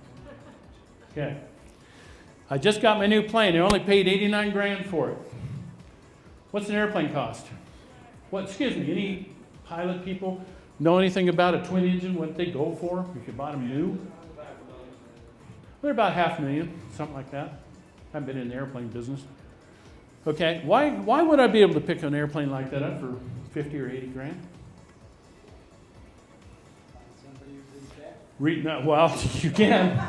Okay. I just got my new plane. I only paid $89,000 for it. What's an airplane cost? Excuse me, any pilot people know anything about a twin engine, what they go for if you bought them new? They're about $500,000, something like that. I haven't been in the airplane business. Okay, why would I be able to pick an airplane like that up for $50,000 or $80,000? Well, you can,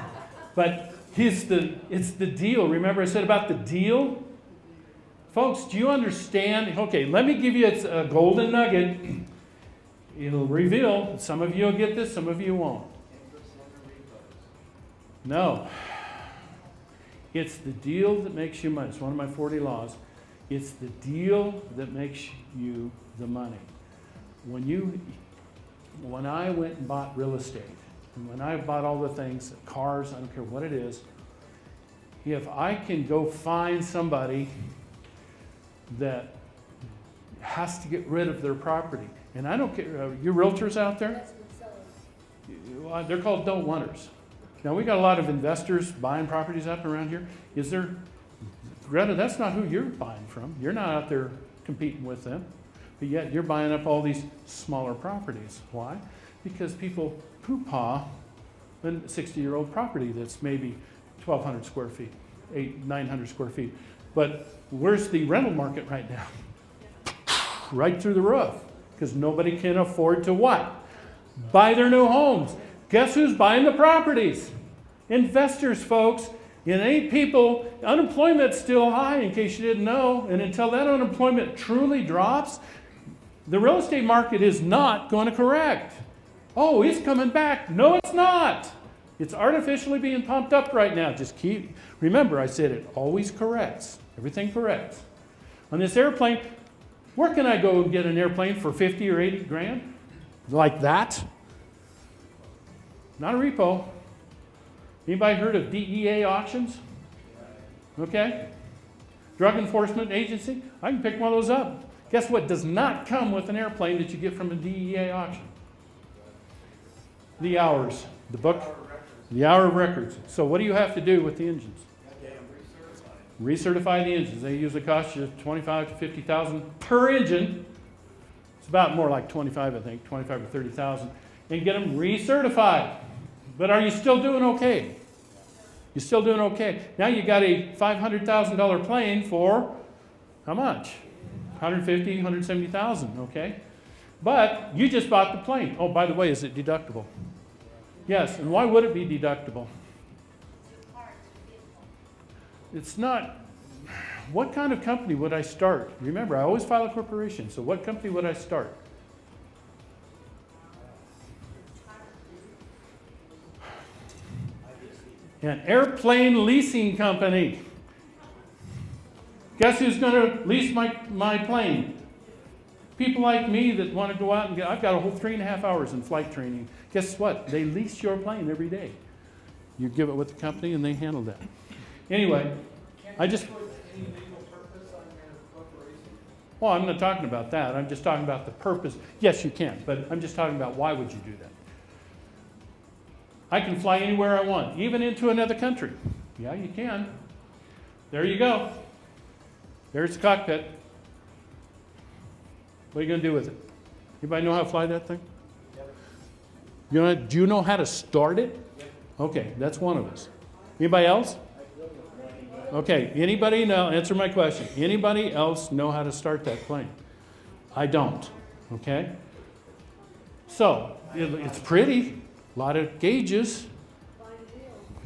but it's the deal. Remember I said about the deal? Folks, do you understand? Okay, let me give you a golden nugget. it'll reveal, some of you will get this, some of you won't. No. It's the deal that makes you money. It's one of my 40 laws. It's the deal that makes you the money. When I went and bought real estate, and when I bought all the things, cars, I don't care what it is, if I can go find somebody that has to get rid of their property, and I don't care, you realtors out there? They're called don't wanters. Now, we got a lot of investors buying properties up around here. Is there, Greta, that's not who you're buying from. You're not out there competing with them. But yet you're buying up all these smaller properties. Why? Because people poo-paw a 60-year-old property that's maybe 1,200 square feet, 900 square feet. But where's the rental market right now? Right through the roof. Because nobody can afford to what? Buy their new homes. Guess who's buying the properties? Investors, folks. It ain't people. Unemployment's still high, in case you didn't know. And until that unemployment truly drops, the real estate market is not going to correct. Oh, it's coming back. No, it's not. It's artificially being pumped up right now. Just remember, I said it always corrects. Everything corrects. On this airplane, where can I go and get an airplane for 50 or 80 grand? Like that? Not a repo. Anybody heard of DEA auctions? Okay. Drug Enforcement Agency? I can pick one of those up. Guess what does not come with an airplane that you get from a DEA auction? The hours. The book. The hour of records. So what do you have to do with the engines? Recertify the engines. They usually cost you $25,000 to $50,000 per engine. It's about more like 25, I think, 25 or 30,000, and get them recertified. But are you still doing okay? You're still doing okay. Now you got a $500,000 plane for how much? 150, 170,000, okay? But you just bought the plane. Oh, by the way, is it deductible? Yes, and why would it be deductible? It's not. What kind of company would I start? Remember, I always file a corporation, so what company would I start? An airplane leasing company. Guess who's going to lease my plane? People like me that want to go out and get, I've got a whole 3.5 hours in flight training. Guess what? They lease your plane every day. You give it with the company and they handle that. Anyway, I just... Any legal purpose on your corporation? Well, I'm not talking about that. I'm just talking about the purpose. Yes, you can, but I'm just talking about why would you do that? I can fly anywhere I want, even into another country. Yeah, you can. There you go. There's the cockpit. What are you going to do with it? Anybody know how to fly that thing? Yep. Do you know how to start it? Yep. Okay, that's one of us. Anybody else? Okay, anybody know, answer my question. Anybody else know how to start that plane? I don't, okay? So, it's pretty. A lot of gauges.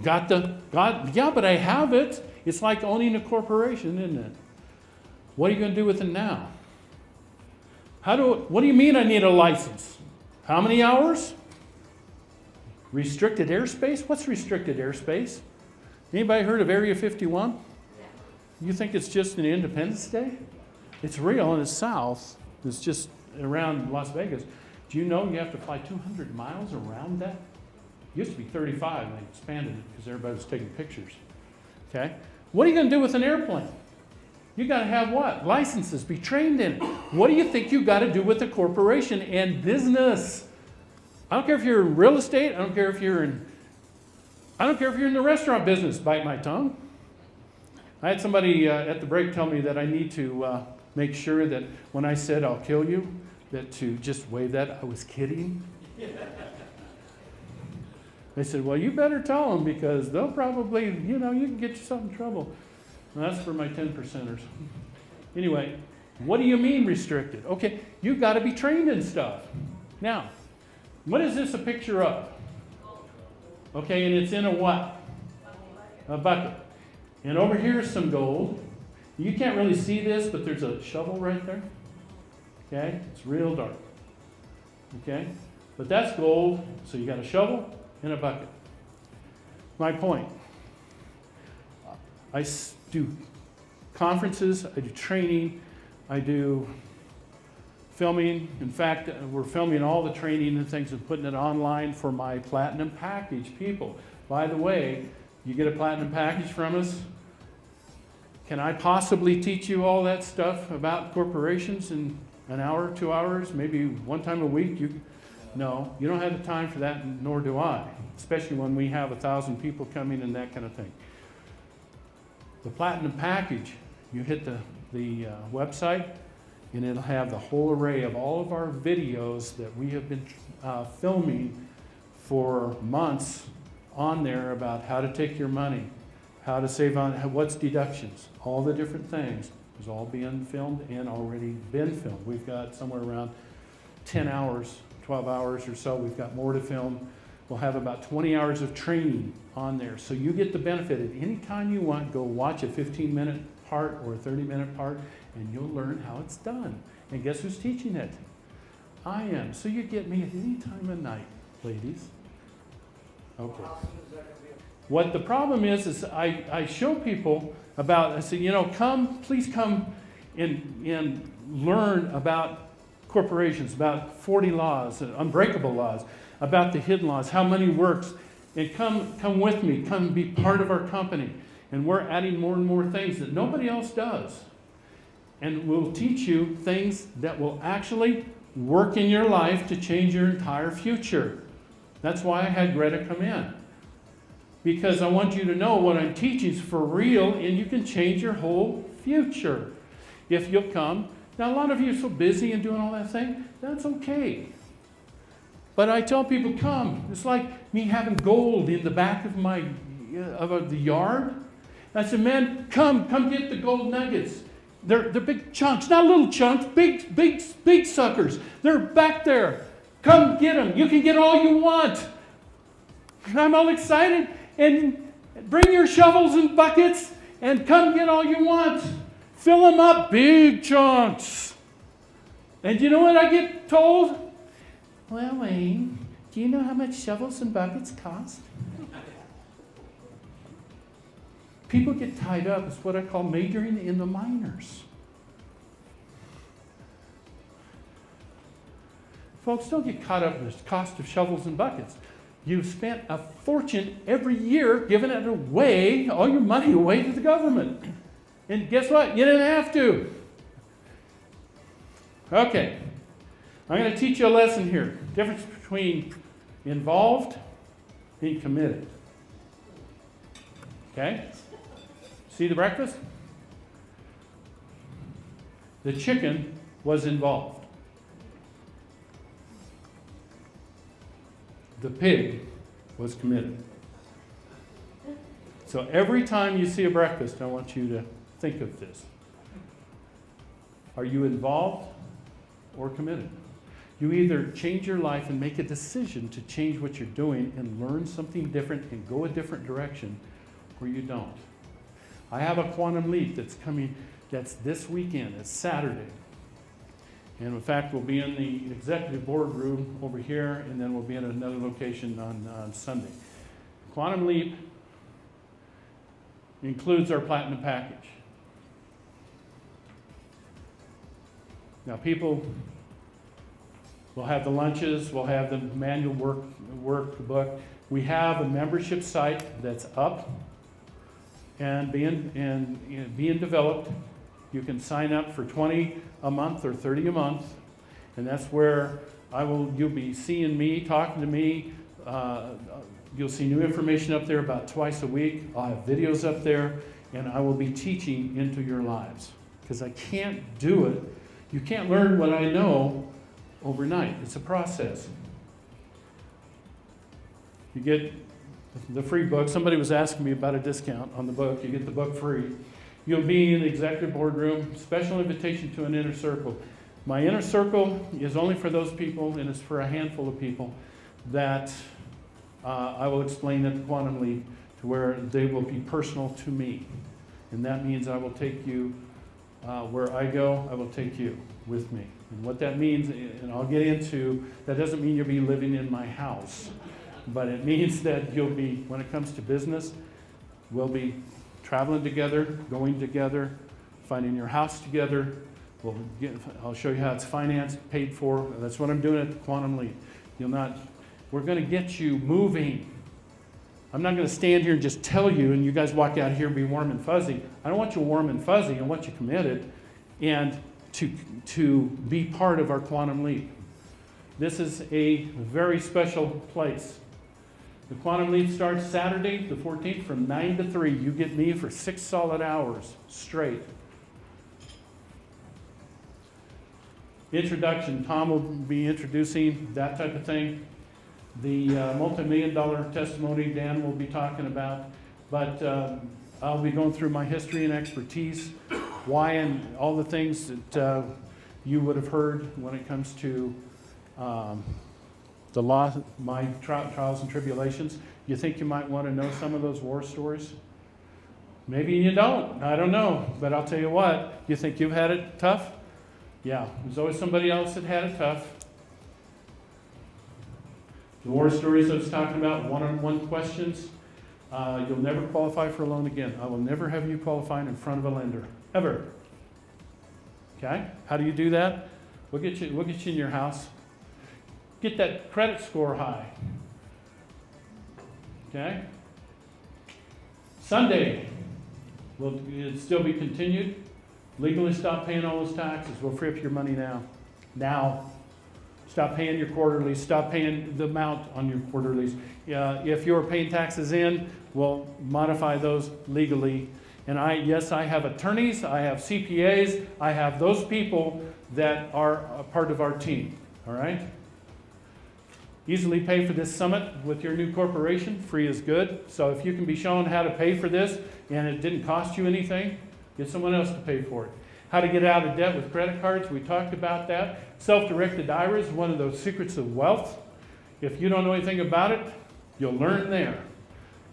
Yeah, but I have it. It's like owning a corporation, isn't it? What are you going to do with it now? What do you mean I need a license? How many hours? Restricted airspace? What's restricted airspace? Anybody heard of Area 51? You think it's just an Independence Day? It's real and it's south. It's just around Las Vegas. Do you know you have to fly 200 miles around that? It used to be 35 and they expanded it because everybody was taking pictures. Okay? What are you going to do with an airplane? You got to have what? Licenses, be trained in it. What do you think you got to do with a corporation and business? I don't care if you're in real estate. I don't care if you're in the restaurant business. Bite my tongue. I had somebody at the break tell me that I need to make sure that when I said I'll kill you, that to just wave that, I was kidding. They said, well, you better tell them because they'll probably, you can get yourself in trouble. Well, that's for my 10%ers. Anyway, what do you mean restricted? Okay, you've got to be trained in stuff. Now, what is this a picture of? Okay, and it's in a what? A bucket. And over here is some gold. You can't really see this, but there's a shovel right there. Okay, it's real dark. Okay? But that's gold, so you got a shovel and a bucket. My point. I do conferences, I do training, I do filming. In fact, we're filming all the training and things and putting it online for my platinum package people. By the way, you get a platinum package from us. Can I possibly teach you all that stuff about corporations in an hour, 2 hours, maybe one time a week? No, you don't have the time for that, nor do I, especially when we have 1,000 people coming and that kind of thing. The platinum package, you hit the website, and it'll have the whole array of all of our videos that we have been filming for months on there about how to take your money, how to save on, what's deductions, all the different things is all being filmed and already been filmed. We've got somewhere around 10 hours, 12 hours or so. We've got more to film. We'll have about 20 hours of training on there. So you get the benefit at any time you want. Go watch a 15-minute part or a 30-minute part, and you'll learn how it's done. And guess who's teaching it? I am. So you get me at any time of night, ladies. Okay. How soon is that gonna be? What the problem is I show people about, I say, please come and learn about corporations, about 40 laws, unbreakable laws, about the hidden laws, how money works, and come with me, come be part of our company. And we're adding more and more things that nobody else does. And we'll teach you things that will actually work in your life to change your entire future. That's why I had Greta come in. Because I want you to know what I'm teaching is for real, and you can change your whole future if you'll come. Now, a lot of you are so busy and doing all that thing, that's okay. But I tell people, come. It's like me having gold in the back of the yard. I said, man, come get the gold nuggets. They're big chunks, not little chunks, big suckers. They're back there. Come get them. You can get all you want. I'm all excited. And bring your shovels and buckets and come get all you want. Fill them up, big chunks. And you know what I get told? Well, Wayne, do you know how much shovels and buckets cost? People get tied up. It's what I call majoring in the minors. Folks, don't get caught up in the cost of shovels and buckets. You've spent a fortune every year giving it away, all your money away to the government. And guess what? You didn't have to. Okay. I'm going to teach you a lesson here. Difference between involved and committed. Okay? See the breakfast? The chicken was involved. The pig was committed. So every time you see a breakfast, I want you to think of this. Are you involved or committed? You either change your life and make a decision to change what you're doing and learn something different and go a different direction, or you don't. I have a quantum leap that's coming, that's this weekend. It's Saturday. And in fact, we'll be in the executive boardroom over here, and then we'll be in another location on Sunday. Quantum Leap includes our platinum package. Now, people will have the lunches, we'll have the manual workbook. We have a membership site that's up and being developed. You can sign up for $20 a month or $30 a month, and that's where you'll be seeing me, talking to me. You'll see new information up there about twice a week. I'll have videos up there, and I will be teaching into your lives. Because I can't do it. You can't learn what I know overnight. It's a process. You get the free book. Somebody was asking me about a discount on the book. You get the book free. You'll be in the executive boardroom, special invitation to an inner circle. My inner circle is only for those people, and it's for a handful of people that I will explain at the Quantum Leap, to where they will be personal to me. And that means I will take you Where I go, I will take you with me. And what that means, and I'll get into, that doesn't mean you'll be living in my house. But it means that you'll be, when it comes to business, we'll be traveling together, going together, finding your house together. I'll show you how it's financed, paid for. That's what I'm doing at the Quantum Leap. We're going to get you moving. I'm not going to stand here and just tell you, and you guys walk out here and be warm and fuzzy. I don't want you warm and fuzzy. I want you committed and to be part of our Quantum Leap. This is a very special place. The Quantum Leap starts Saturday, the 14th, from 9 to 3. You get me for 6 solid hours straight. Introduction. Tom will be introducing that type of thing. The multi-million-dollar testimony Dan will be talking about. But I'll be going through my history and expertise, why and all the things that you would have heard when it comes to the law, my trials and tribulations. You think you might want to know some of those war stories? Maybe you don't. I don't know. But I'll tell you what. You think you've had it tough? Yeah. There's always somebody else that had it tough. The war stories I was talking about, one-on-one questions. You'll never qualify for a loan again. I will never have you qualifying in front of a lender. Ever. Okay? How do you do that? We'll get you in your house. Get that credit score high. Okay? Sunday will still be continued. Legally stop paying all those taxes. We'll free up your money now. Now. Stop paying your quarterlies. Stop paying the amount on your quarterlies. If you're paying taxes in, we'll modify those legally. And I have attorneys. I have CPAs. I have those people that are a part of our team. All right? Easily pay for this summit with your new corporation. Free is good. So if you can be shown how to pay for this and it didn't cost you anything, get someone else to pay for it. How to get out of debt with credit cards. We talked about that. Self-directed IRA is one of those secrets of wealth. If you don't know anything about it, you'll learn there.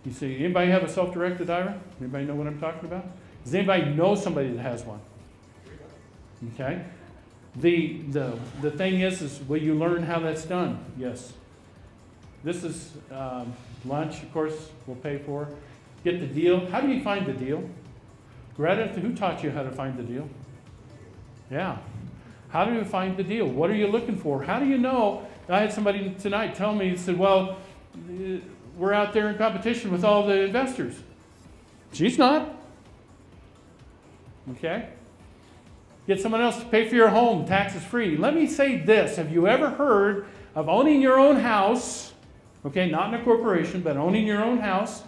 You see, anybody have a self-directed IRA? Anybody know what I'm talking about? Does anybody know somebody that has one? Okay. The thing is will you learn how that's done? Yes. This is lunch, of course, we'll pay for. Get the deal. How do you find the deal? Greta, who taught you how to find the deal? Yeah. How do you find the deal? What are you looking for? How do you know? I had somebody tonight tell me, he said, well, we're out there in competition with all the investors. She's not. Okay? Get someone else to pay for your home, taxes free. Let me say this. Have you ever heard of owning your own house? Okay, not in a corporation, but owning your own house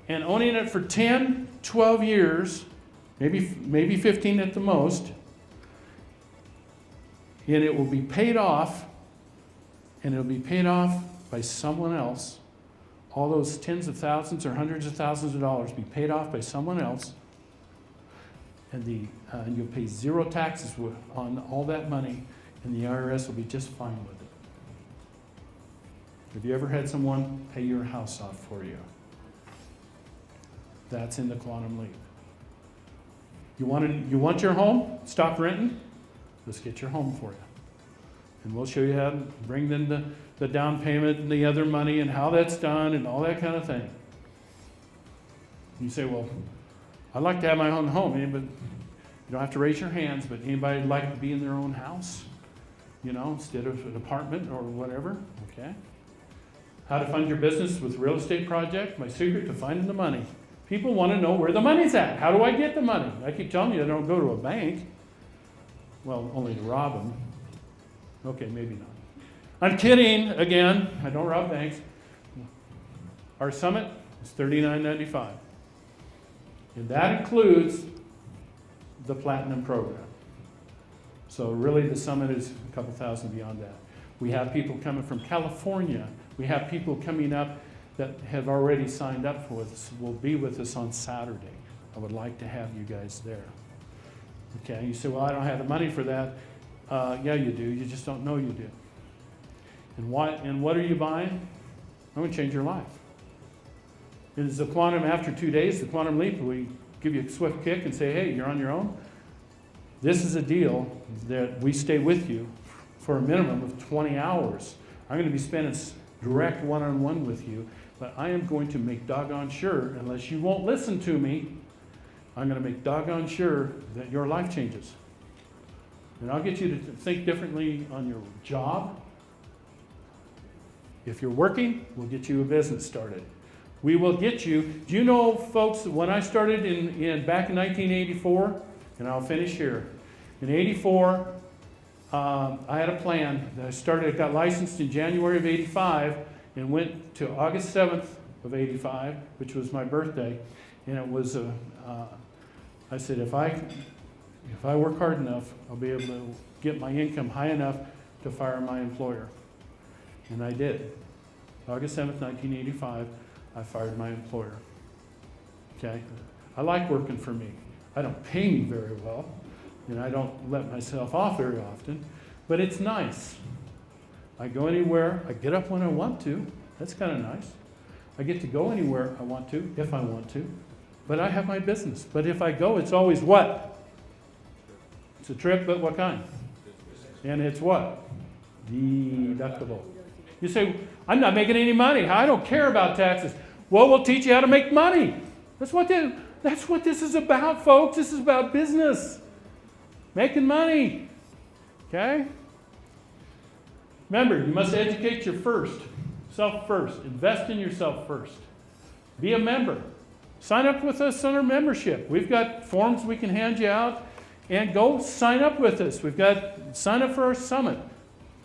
and owning it for 10, 12 years, maybe 15 at the most, and it will be paid off, and it'll be paid off by someone else. All those tens of thousands or hundreds of thousands of dollars be paid off by someone else, and you'll pay zero taxes on all that money, and the IRS will be just fine with it. Have you ever had someone pay your house off for you? That's in the Quantum Leap. You want your home? Stop renting? Let's get your home for you. And we'll show you how to bring in the down payment and the other money and how that's done and all that kind of thing. You say, well, I'd like to have my own home. But you don't have to raise your hands, but anybody like to be in their own house? Instead of an apartment or whatever? Okay. How to fund your business with real estate project? My secret to finding the money. People want to know where the money's at. How do I get the money? I keep telling you I don't go to a bank. Well, only to rob them. Okay, maybe not. I'm kidding, again. I don't rob banks. Our summit is $39.95. And that includes the Platinum program. So really the summit is a couple thousand beyond that. We have people coming from California. We have people coming up that have already signed up for us, will be with us on Saturday. I would like to have you guys there. Okay, you say, well, I don't have the money for that. Yeah, you do. You just don't know you do. And what are you buying? I'm going to change your life. It is the quantum, after 2 days, the Quantum Leap, we give you a swift kick and say, hey, you're on your own. This is a deal that we stay with you for a minimum of 20 hours. I'm going to be spending direct one-on-one with you, but I am going to make doggone sure, unless you won't listen to me, I'm going to make doggone sure that your life changes. And I'll get you to think differently on your job. If you're working, we'll get you a business started. We will get you. Do you know, folks, when I started back in 1984, and I'll finish here. In 84, I had a plan. I got licensed in January of 85 and went to August 7th of 85, which was my birthday. And it was, I said, if I work hard enough, I'll be able to get my income high enough to fire my employer. And I did. August 7th, 1985, I fired my employer. Okay? I like working for me. I don't pay me very well, and I don't let myself off very often, but it's nice. I go anywhere. I get up when I want to. That's kind of nice. I get to go anywhere I want to, if I want to, but I have my business. But if I go, it's always what? It's a trip, but what kind? And it's what? Deductible. You say, I'm not making any money. I don't care about taxes. Well, we'll teach you how to make money. That's what this is about, folks. This is about business. Making money. Okay? Remember, you must educate yourself first. Invest in yourself first. Be a member. Sign up with us on our membership. We've got forms we can hand you out. And go sign up with us. Sign up for our summit.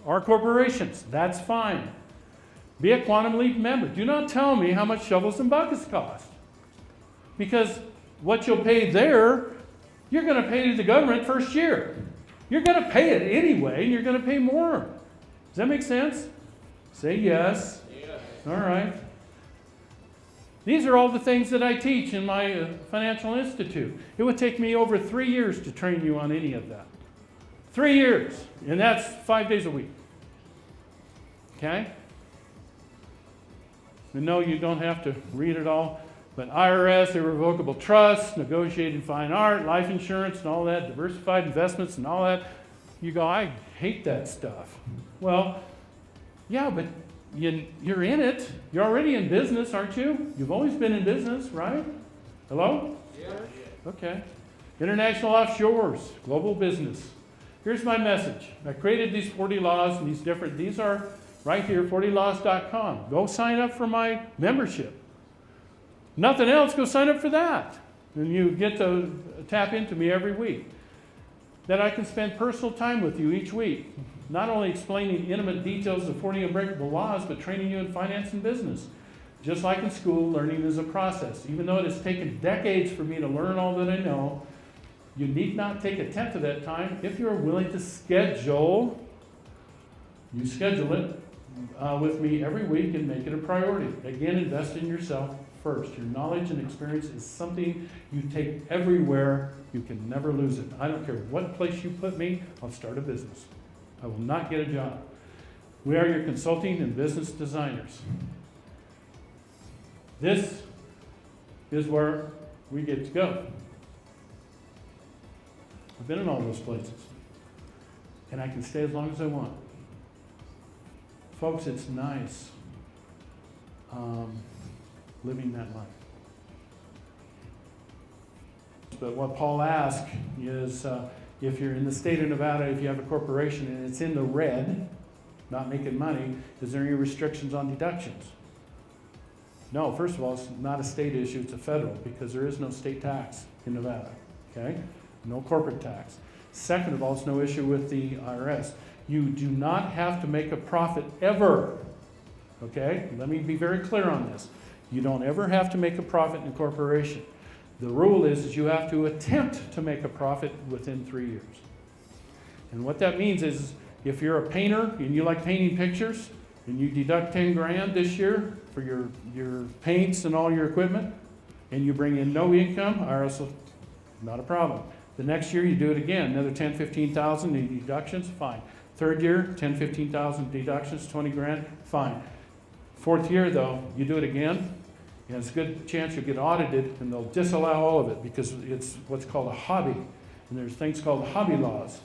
Our corporations. That's fine. Be a Quantum Leap member. Do not tell me how much shovels and buckets cost. Because what you'll pay there, you're going to pay to the government first year. You're going to pay it anyway, and you're going to pay more. Does that make sense? Say yes. Yes. All right. These are all the things that I teach in my financial institute. It would take me over 3 years to train you on any of that. 3 years. And that's 5 days a week. Okay? And no, you don't have to read it all. But IRS, irrevocable trust, negotiating fine art, life insurance and all that, diversified investments and all that. You go, I hate that stuff. Well, yeah, but you're in it. You're already in business, aren't you? You've always been in business, right? Hello? Yeah. Okay. International offshores, global business. Here's my message. I created these 40 laws and these are right here, 40laws.com. Go sign up for my membership. Nothing else, go sign up for that. And you get to tap into me every week. That I can spend personal time with you each week. Not only explaining intimate details of 40 unbreakable laws, but training you in finance and business. Just like in school, learning is a process. Even though it has taken decades for me to learn all that I know, you need not take a tenth of that time if you're willing to schedule. You schedule it with me every week and make it a priority. Again, invest in yourself first. Your knowledge and experience is something you take everywhere. You can never lose it. I don't care what place you put me, I'll start a business. I will not get a job. We are your consulting and business designers. This is where we get to go. I've been in all those places. And I can stay as long as I want. Folks, it's nice living that life. But what Paul asked is, if you're in the state of Nevada, if you have a corporation and it's in the red, not making money, is there any restrictions on deductions? No, first of all, it's not a state issue, it's a federal, because there is no state tax in Nevada, okay? No corporate tax. Second of all, it's no issue with the IRS. You do not have to make a profit ever, okay? Let me be very clear on this. You don't ever have to make a profit in a corporation. The rule is you have to attempt to make a profit within 3 years. And what that means is if you're a painter and you like painting pictures and you deduct 10 grand this year for your paints and all your equipment and you bring in no income, IRS will, not a problem. The next year you do it again, another 10, 15,000 in deductions, fine. Third year, 10, 15,000 deductions, 20 grand, fine. Fourth year though, you do it again, and it's a good chance you'll get audited and they'll disallow all of it because it's what's called a hobby. And there's things called hobby laws.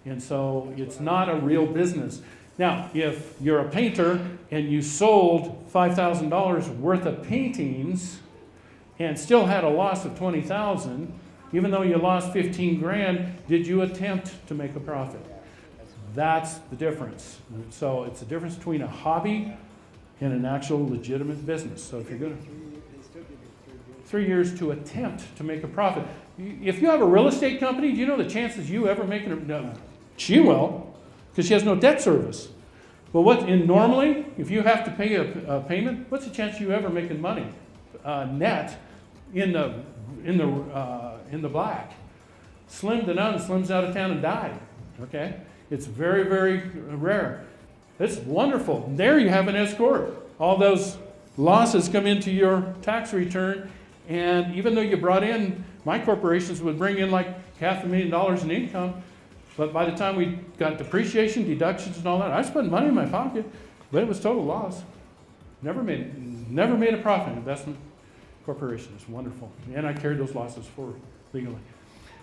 And so it's not a real business. Now, if you're a painter and you sold $5,000 worth of paintings and still had a loss of $20,000, even though you lost 15 grand, did you attempt to make a profit? That's the difference. So it's the difference between a hobby and an actual legitimate business. So if you're going to... 3 years to attempt to make a profit. If you have a real estate company, do you know the chances you ever making a... No, she will, because she has no debt service. But normally, if you have to pay a payment, what's the chance you ever making money net in the black? Slim to none, slims out of town and died. Okay, it's very, very rare. It's wonderful. There you have an S corp. All those losses come into your tax return, and even though you brought in, my corporations would bring in like $500,000 in income. But by the time we got depreciation, deductions, and all that, I spent money in my pocket, but it was total loss. Never made a profit. Investment corporation is wonderful, and I carried those losses forward legally.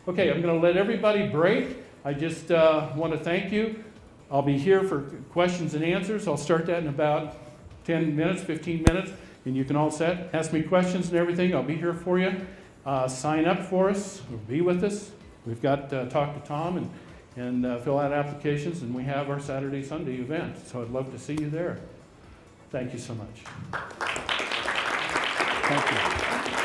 Okay, I'm going to let everybody break. I just want to thank you. I'll be here for questions and answers. I'll start that in about 10 minutes, 15 minutes, and you can all ask me questions and everything. I'll be here for you. Sign up for us, or be with us. We've got Talk to Tom and fill out applications, and we have our Saturday, Sunday event. So I'd love to see you there. Thank you so much. Thank you.